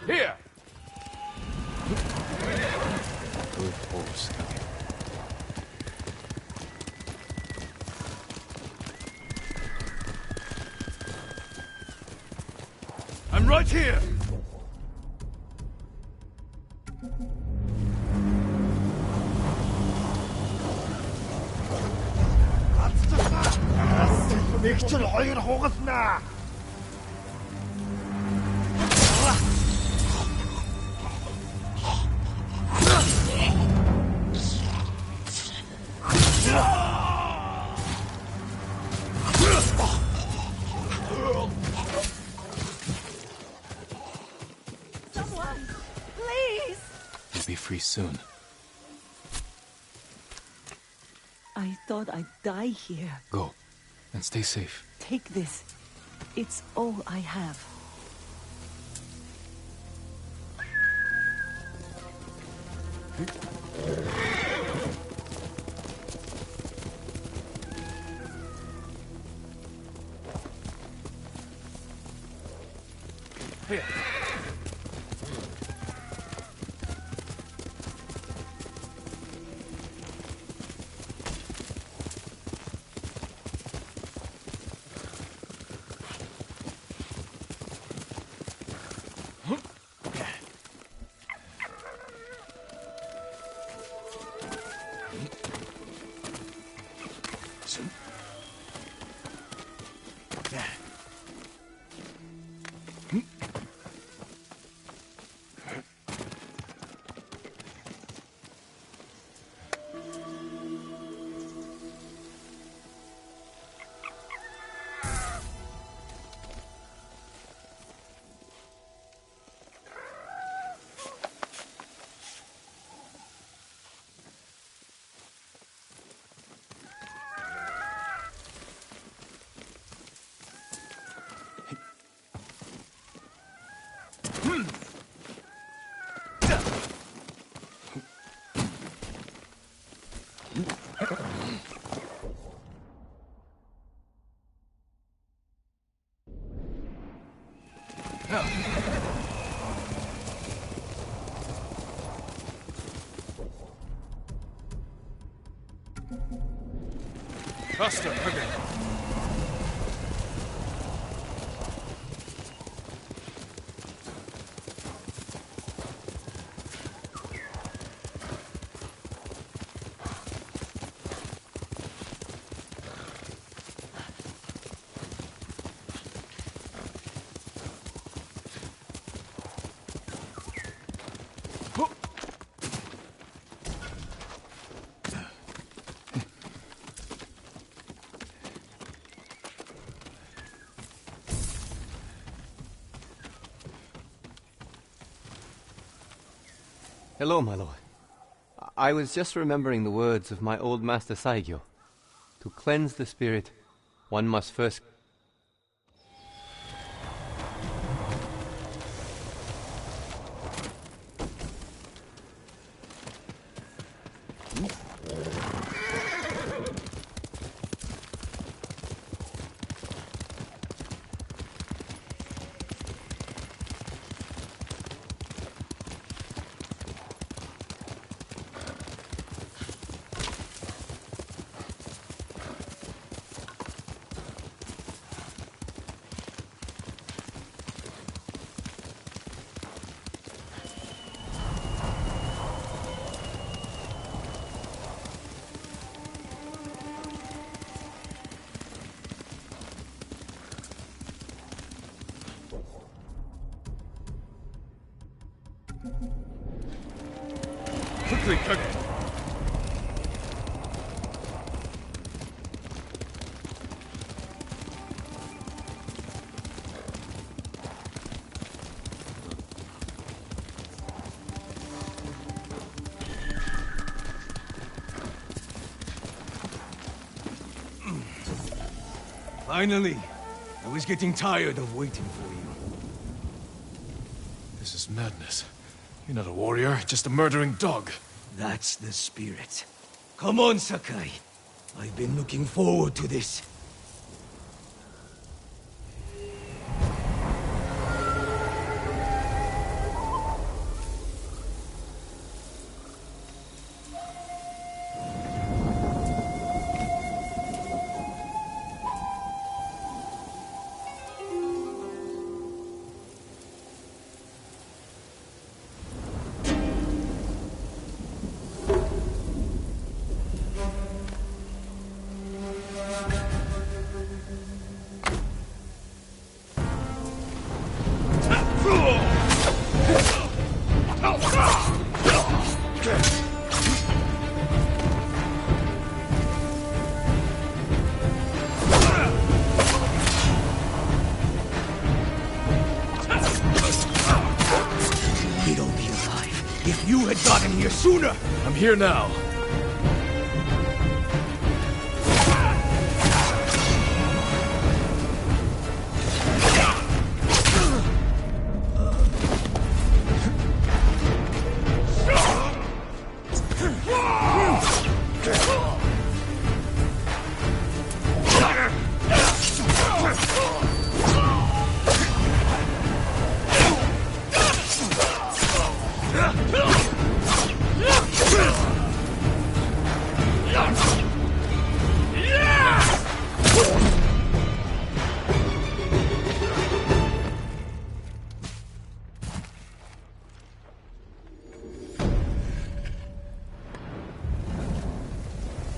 Here!
Good horse.
I'm right here! 맥주를 어이를 호갔으나
Someone, please!
You'll be free soon.
I thought I'd die here.
Go, and stay safe.
Take this. It's all I have.
Here.
Faster, Kage.
Hello, my lord. I was just remembering the words of my old master Saigyo. To cleanse the spirit, one must first... Quickly, Kage!
Finally! I was getting tired of waiting for you.
This is madness. You're not a warrior, just a murdering dog.
That's the spirit. Come on, Sakai. I've been looking forward to this. If you had gotten here sooner!
I'm here now.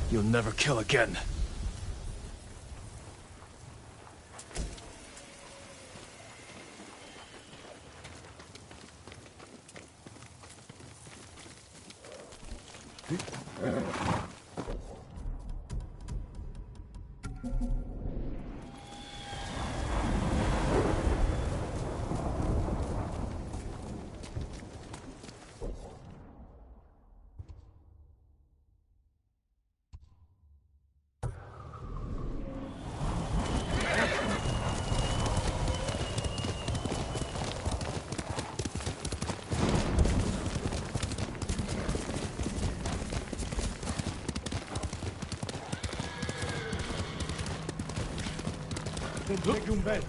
You'll never kill again.
Make un bed.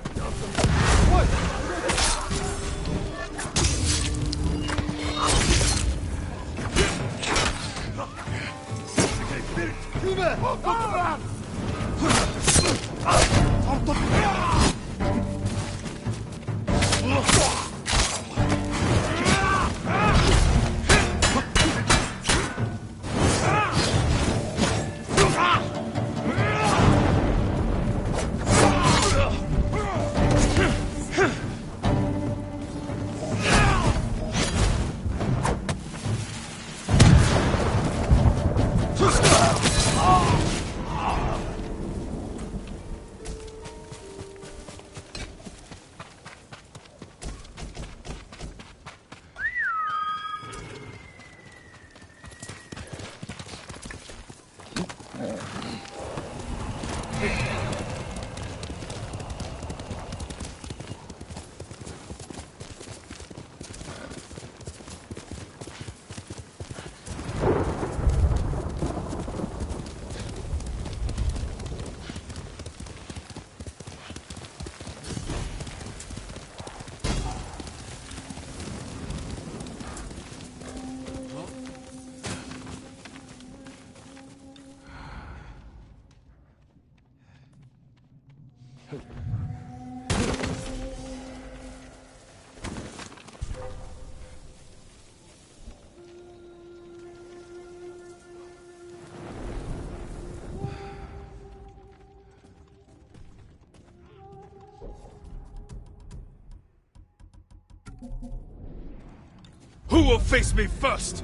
Who will face me first?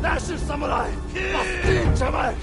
Nash Samurai! Must Samurai!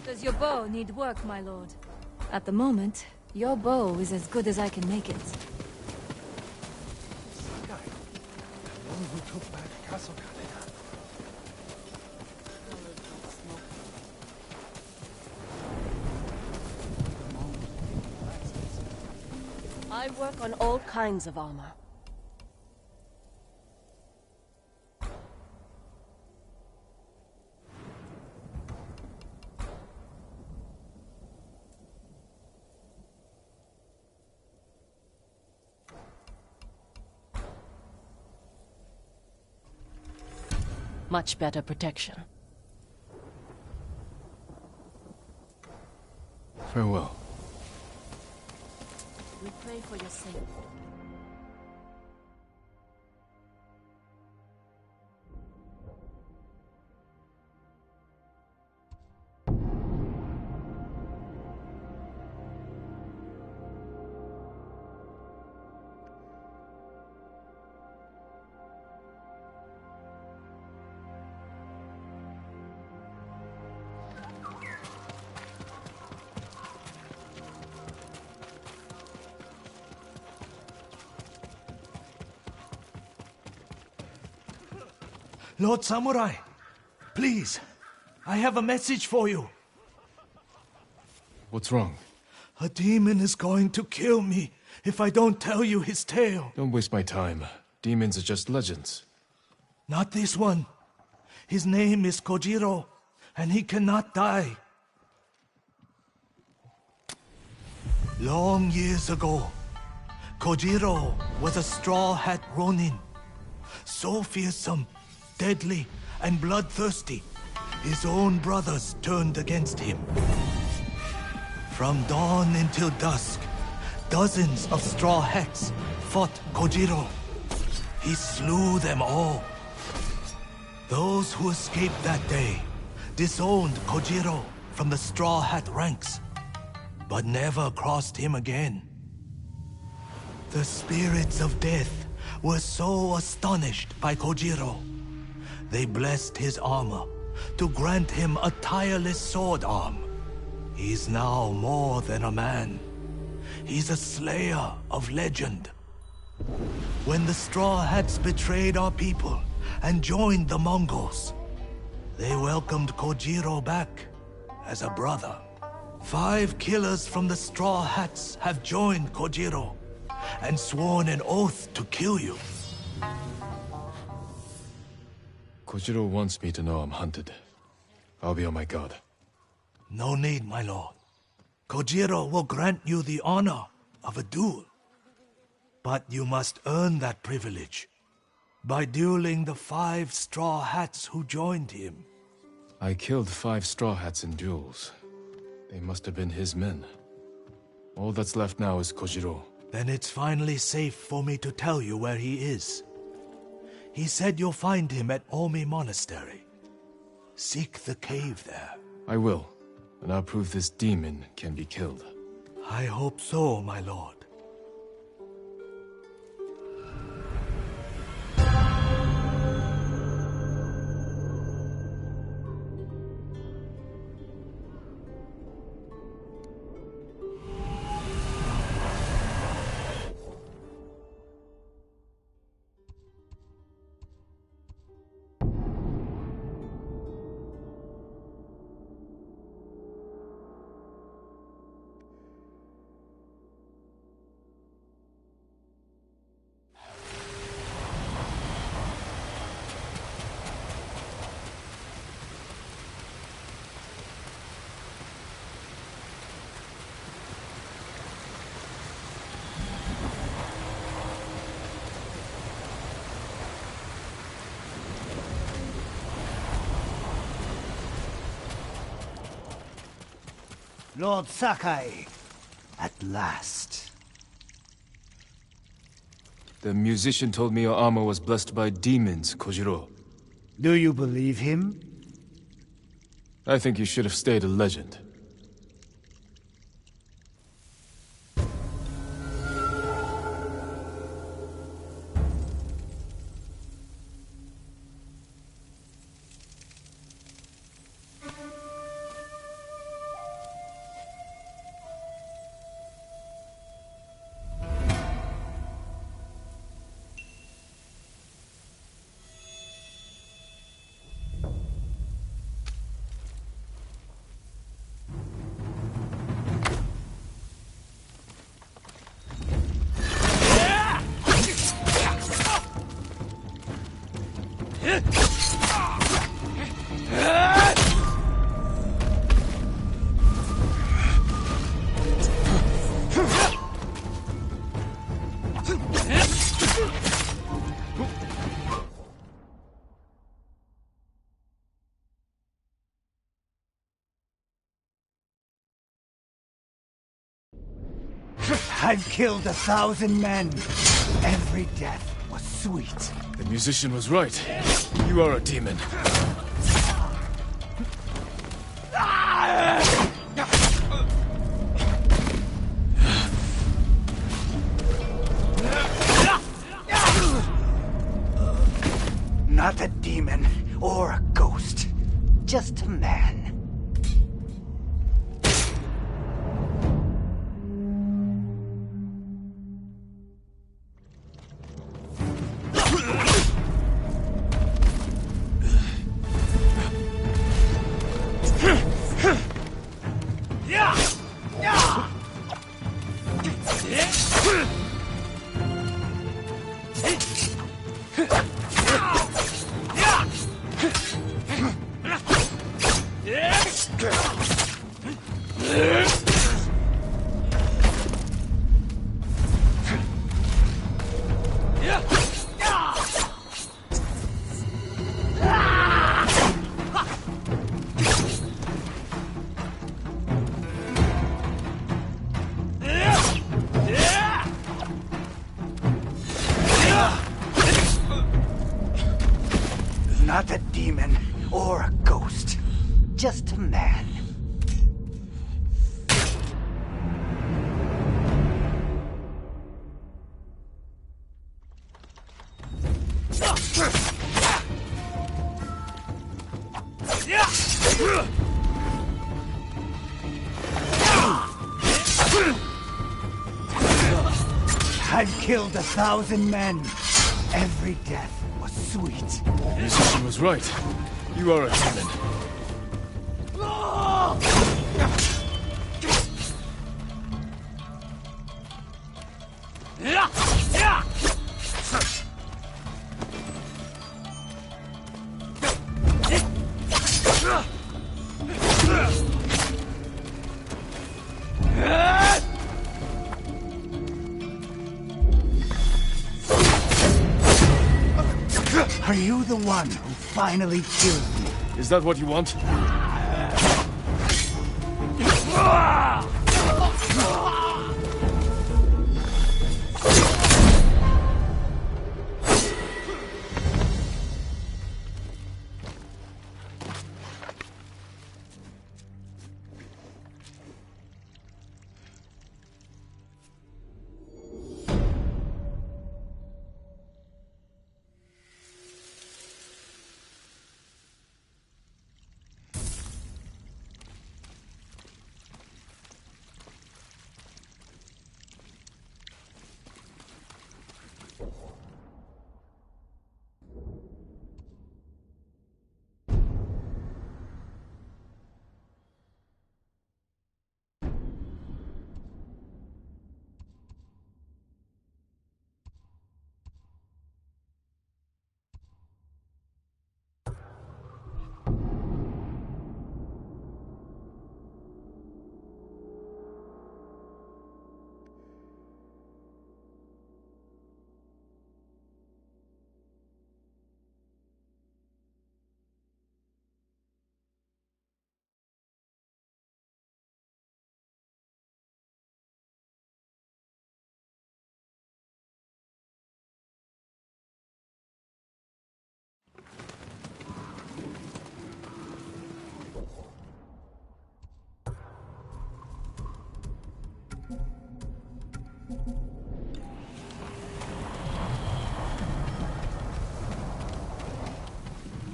Does your bow need work, my lord? At the moment, your bow is as good as I can make it.
Sakai, the one who took back Castle Kaneda.
I work on all kinds of armor. Much better protection.
Farewell.
We pray for your sake.
Lord Samurai, please, I have a message for you.
What's wrong?
A demon is going to kill me if I don't tell you his tale.
Don't waste my time. Demons are just legends.
Not this one. His name is Kojiro, and he cannot die. Long years ago, Kojiro was a Straw Hat Ronin. So fearsome, deadly, and bloodthirsty, his own brothers turned against him. From dawn until dusk, dozens of Straw Hats fought Kojiro. He slew them all. Those who escaped that day disowned Kojiro from the Straw Hat ranks, but never crossed him again. The spirits of death were so astonished by Kojiro, they blessed his armor to grant him a tireless sword arm. He's now more than a man. He's a slayer of legend. When the Straw Hats betrayed our people and joined the Mongols, they welcomed Kojiro back as a brother. 5 killers from the Straw Hats have joined Kojiro and sworn an oath to kill you.
Kojiro wants me to know I'm hunted. I'll be on my guard.
No need, my lord. Kojiro will grant you the honor of a duel. But you must earn that privilege by dueling the 5 Straw Hats who joined him.
I killed 5 Straw Hats in duels. They must have been his men. All that's left now is Kojiro.
Then it's finally safe for me to tell you where he is. He said you'll find him at Omi Monastery. Seek the cave there.
I will, and I'll prove this demon can be killed.
I hope so, my lord.
Lord Sakai, at last.
The musician told me your armor was blessed by demons, Kojiro.
Do you believe him?
I think you should have stayed a legend.
I've killed 1,000 men. Every death was sweet.
The musician was right. You are a demon.
Not a demon or a ghost. Just a man. Not a demon or a ghost. Just a man. I've killed 1,000 men. Every death was sweet.
The musician was right. You are a demon.
Are you the one who finally killed me?
Is that what you want?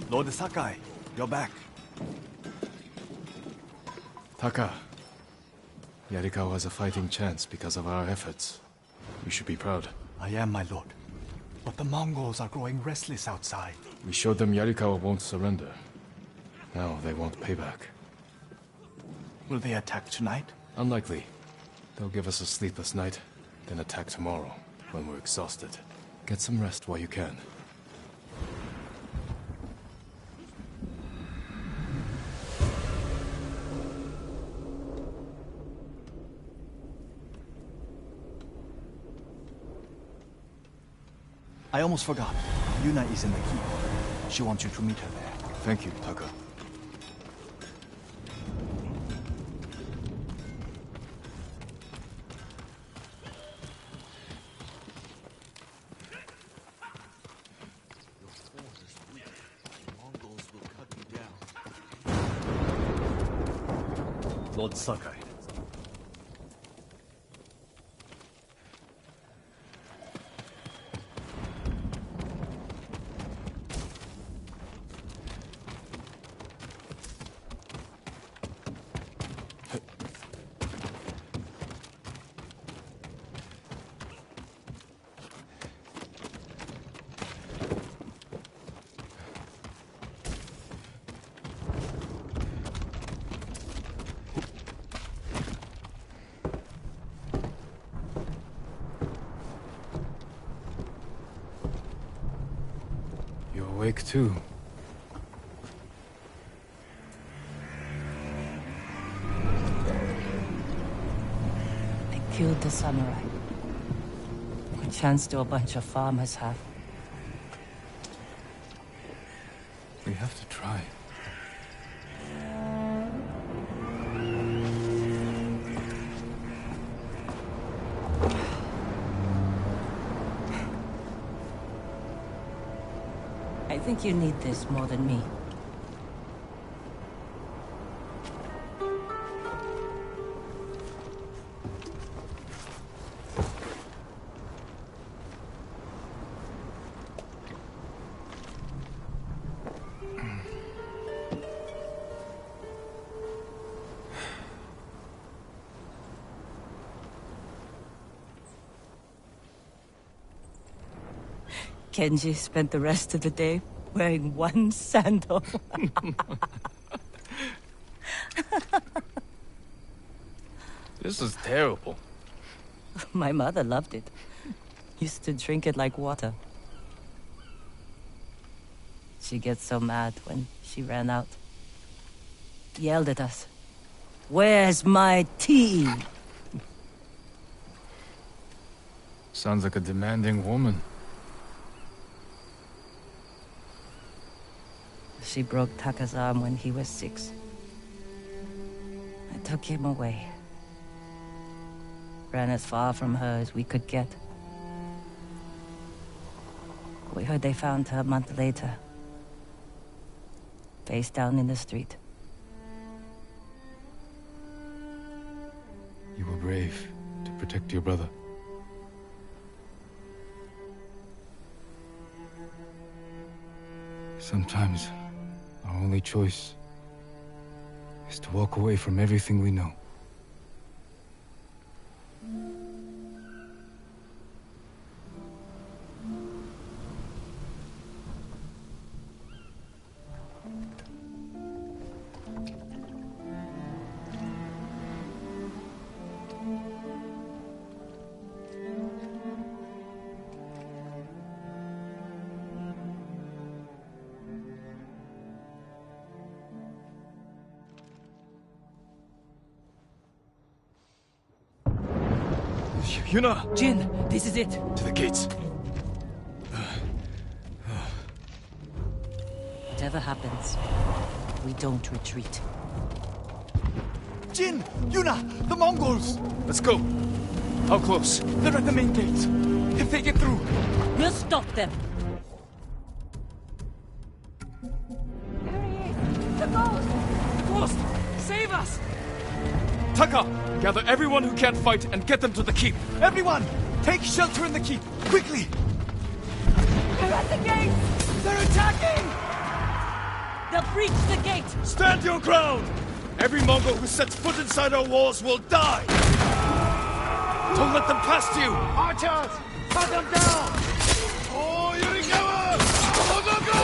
Lord Sakai, you're back.
Taka. Yarikawa has a fighting chance because of our efforts. You should be proud.
I am, my lord. But the Mongols are growing restless outside.
We showed them Yarikawa won't surrender. Now they won't pay back.
Will they attack tonight?
Unlikely. They'll give us a sleepless night, then attack tomorrow, when we're exhausted. Get some rest while you can.
I almost forgot. Yuna is in the keep. She wants you to meet her there.
Thank you, Taka.
Lord Sakai.
Awake too.
I killed the samurai. What chance do a bunch of farmers have?
We have to try.
I think you need this more than me. Kenji spent the rest of the day wearing one sandal.
This is terrible.
My mother loved it. Used to drink it like water. She gets so mad when she ran out. Yelled at us. Where's my tea?
Sounds like a demanding woman.
She broke Taka's arm when he was 6. I took him away. Ran as far from her as we could get. We heard they found her a month later. Face down in the street.
You were brave to protect your brother. Sometimes our only choice is to walk away from everything we know. Yuna!
Jin, this is it.
To the gates.
Whatever happens, we don't retreat.
Jin! Yuna! The Mongols!
Let's go. How close?
They're at the main gates. If they get through,
we'll stop them.
There he is! The ghost!
Ghost! Save us! Taka! Gather everyone who can't fight and get them to the keep.
Everyone! Take shelter in the keep! Quickly!
They're at the gate!
They're attacking!
They'll breach the gate!
Stand your ground! Every Mongol who sets foot inside our walls will die! Don't let them past you!
Archers! Cut them down!
Oh, Yurikawa! Go, go, go!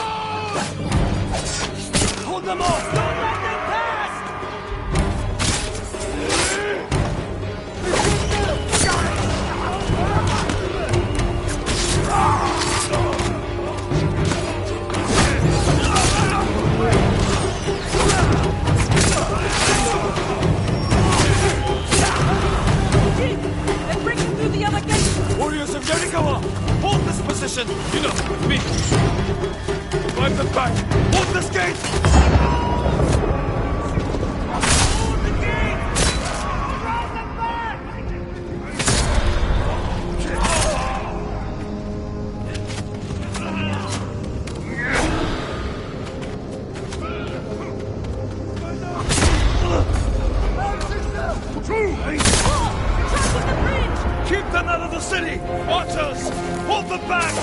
Hold them off! Don't let them pass!
They're breaking through the other gate!
Warriors of Yarikawa! Hold this position! You know, with me! Drive them back! Hold this gate!
Hold the gate! Drive them back!
them out of the city! Archers! Hold them back!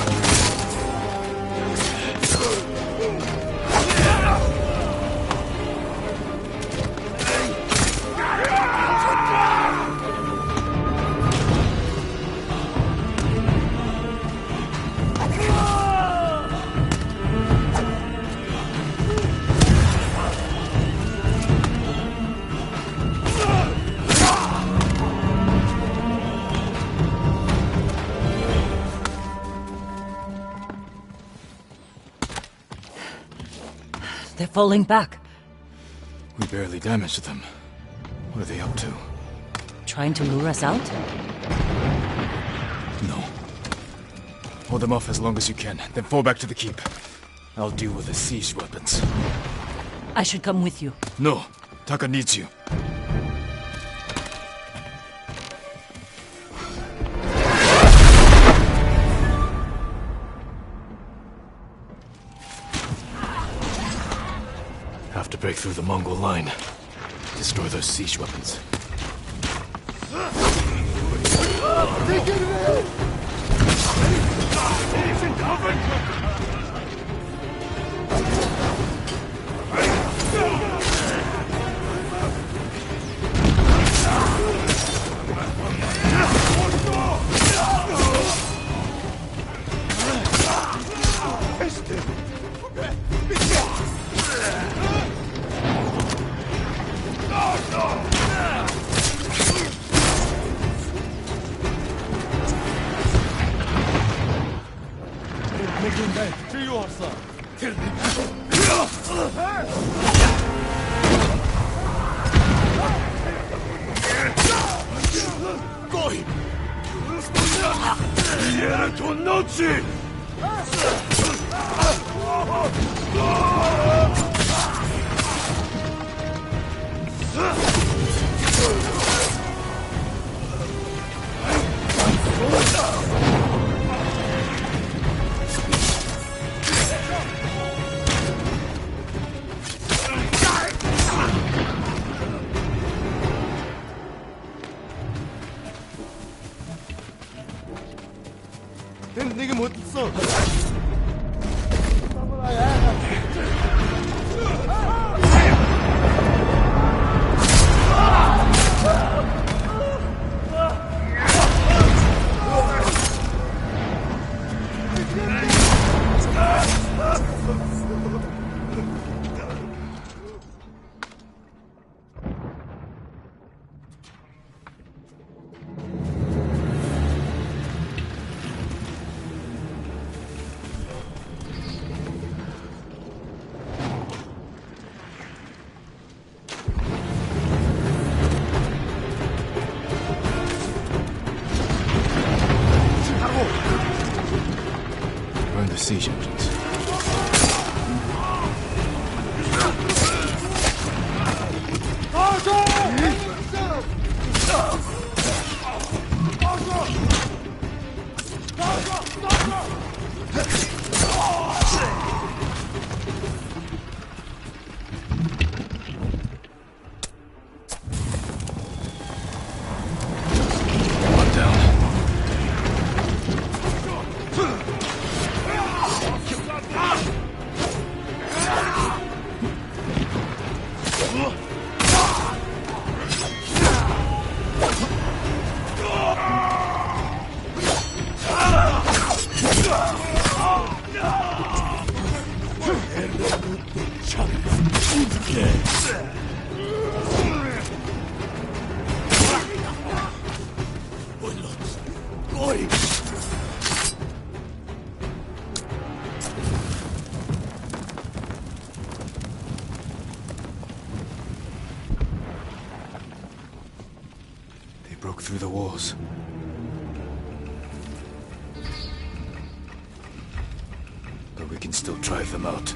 They're falling back.
We barely damaged them. What are they up to?
Trying to lure us out?
No. Hold them off as long as you can, then fall back to the keep. I'll deal with the siege weapons.
I should come with you.
No. Taka needs you. Have to break through the Mongol line. Destroy those siege weapons. Burn the siege engines. They broke through the walls. But we can still drive them out.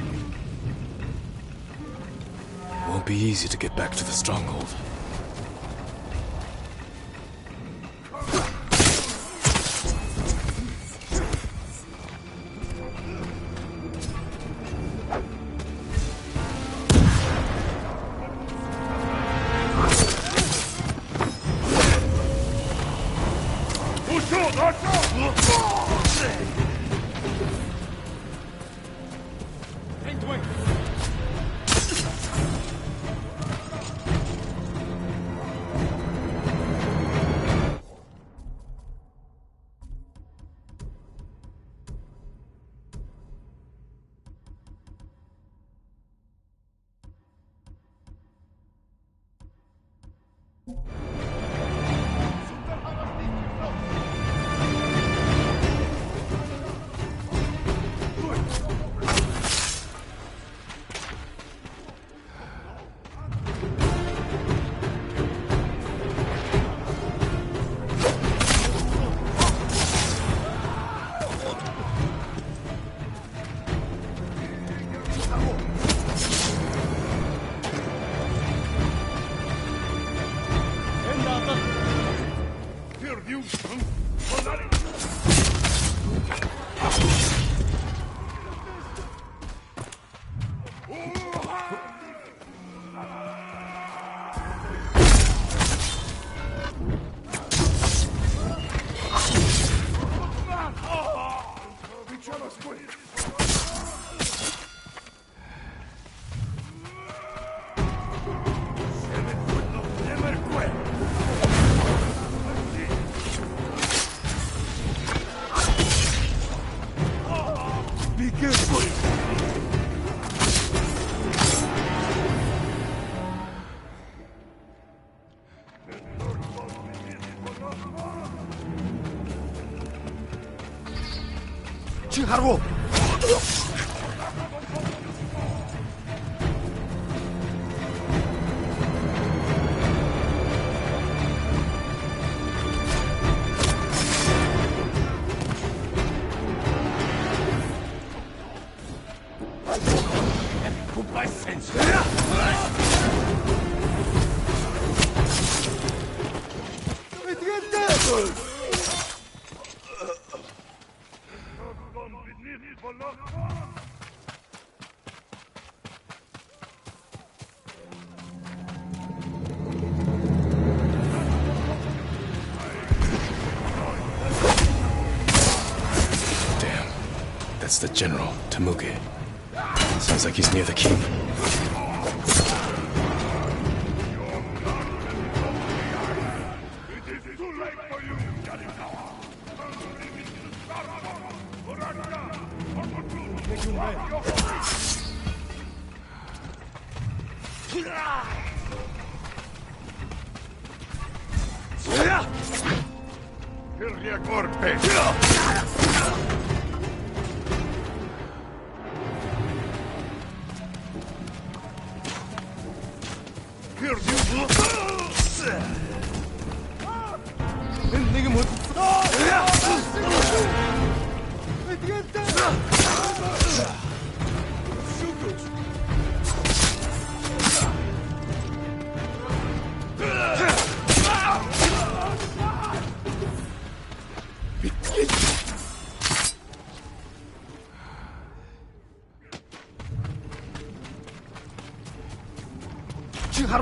Won't be easy to get back to the stronghold.
Push 하고
That's the general, Temuge. Sounds like he's near the king.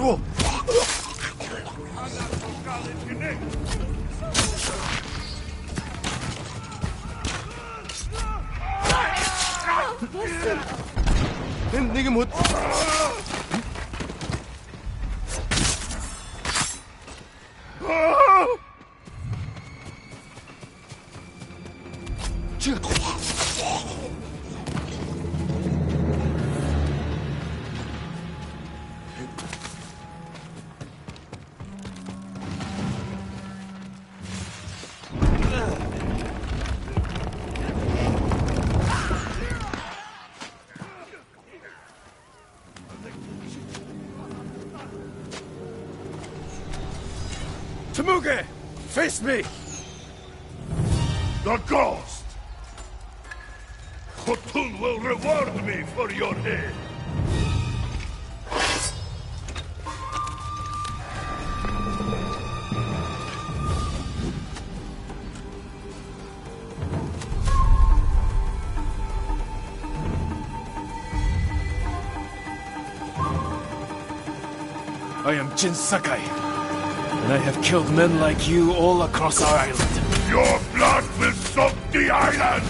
하고 내게 못 Temuge, face me!
The ghost! Khotun will reward me for your head!
I am Jin Sakai, and I have killed men like you all across our island.
Your blood will soak the island!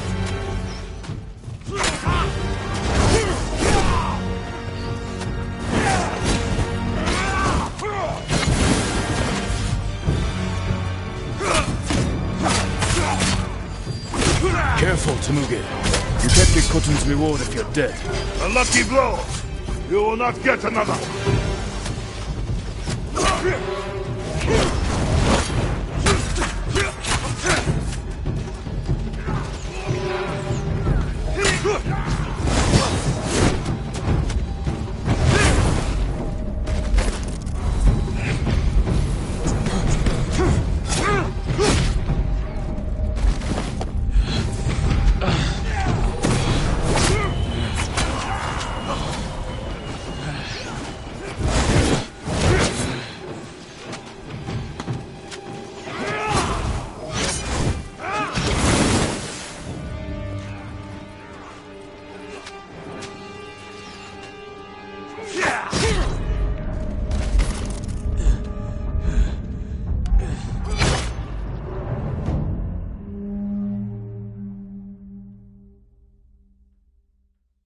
Careful, Temuge. You can't get Khotun's reward if you're dead.
A lucky blow! You will not get another!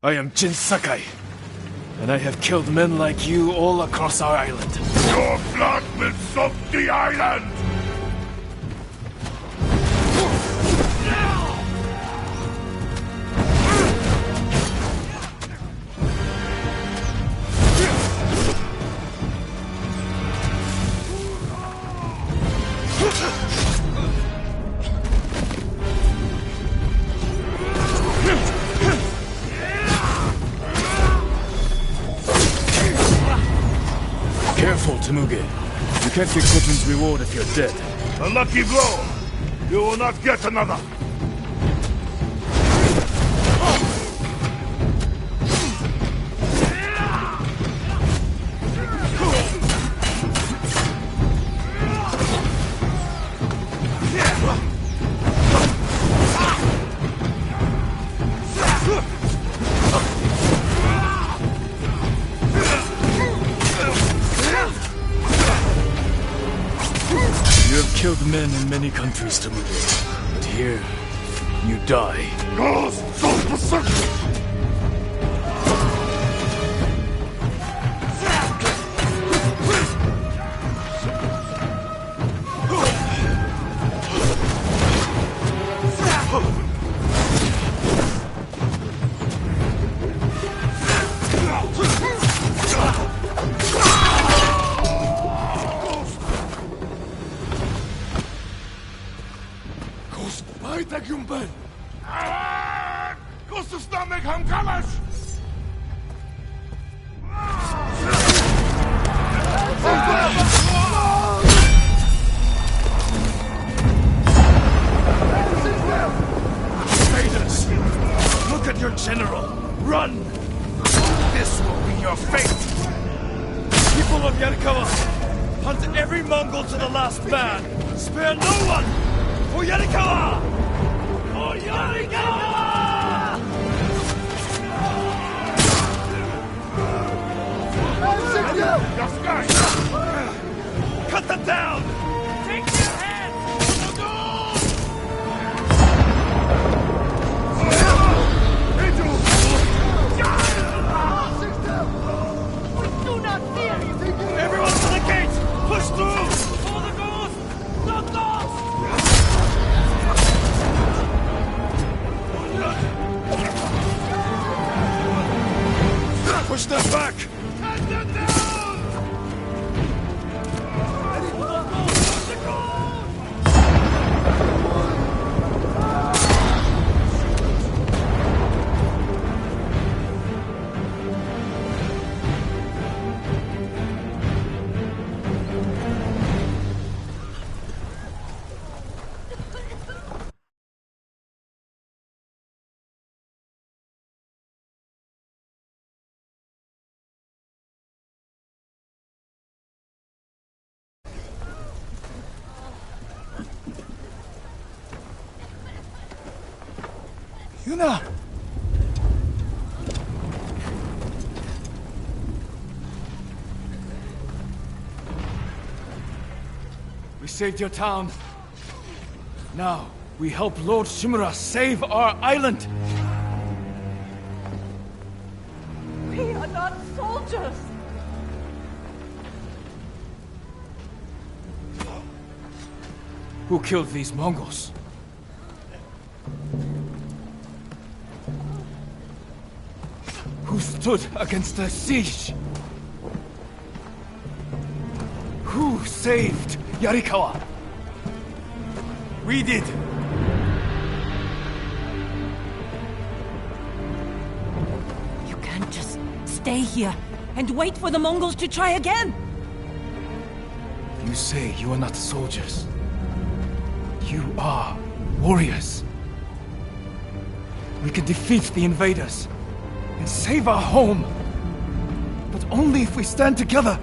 I am Jin Sakai, and I have killed men like you all across our island.
Your blood will soak the island!
Careful, Temuge. You can't get Khotun's reward if you're dead.
A lucky blow! You will not get another!
You have killed men in many countries, Temuge. But here, you die. Invaders! Look at your general! Run! This will be your fate! People of Yarikawa, hunt every Mongol to the last man! Spare no one! For Yarikawa! For Yarikawa! Cut them down! Take their heads!
Do not fear him!
Everyone to the gate! Push through!
For the ghost! The ghost!
Push them back!
Cut them down!
Yuna! We saved your town. Now, we help Lord Shimura save our island!
We are not soldiers!
Who killed these Mongols? Who stood against the siege? Who saved Yarikawa? We did!
You can't just stay here and wait for the Mongols to try again!
You say you are not soldiers. You are warriors. We can defeat the invaders and save our home. But only if we stand together.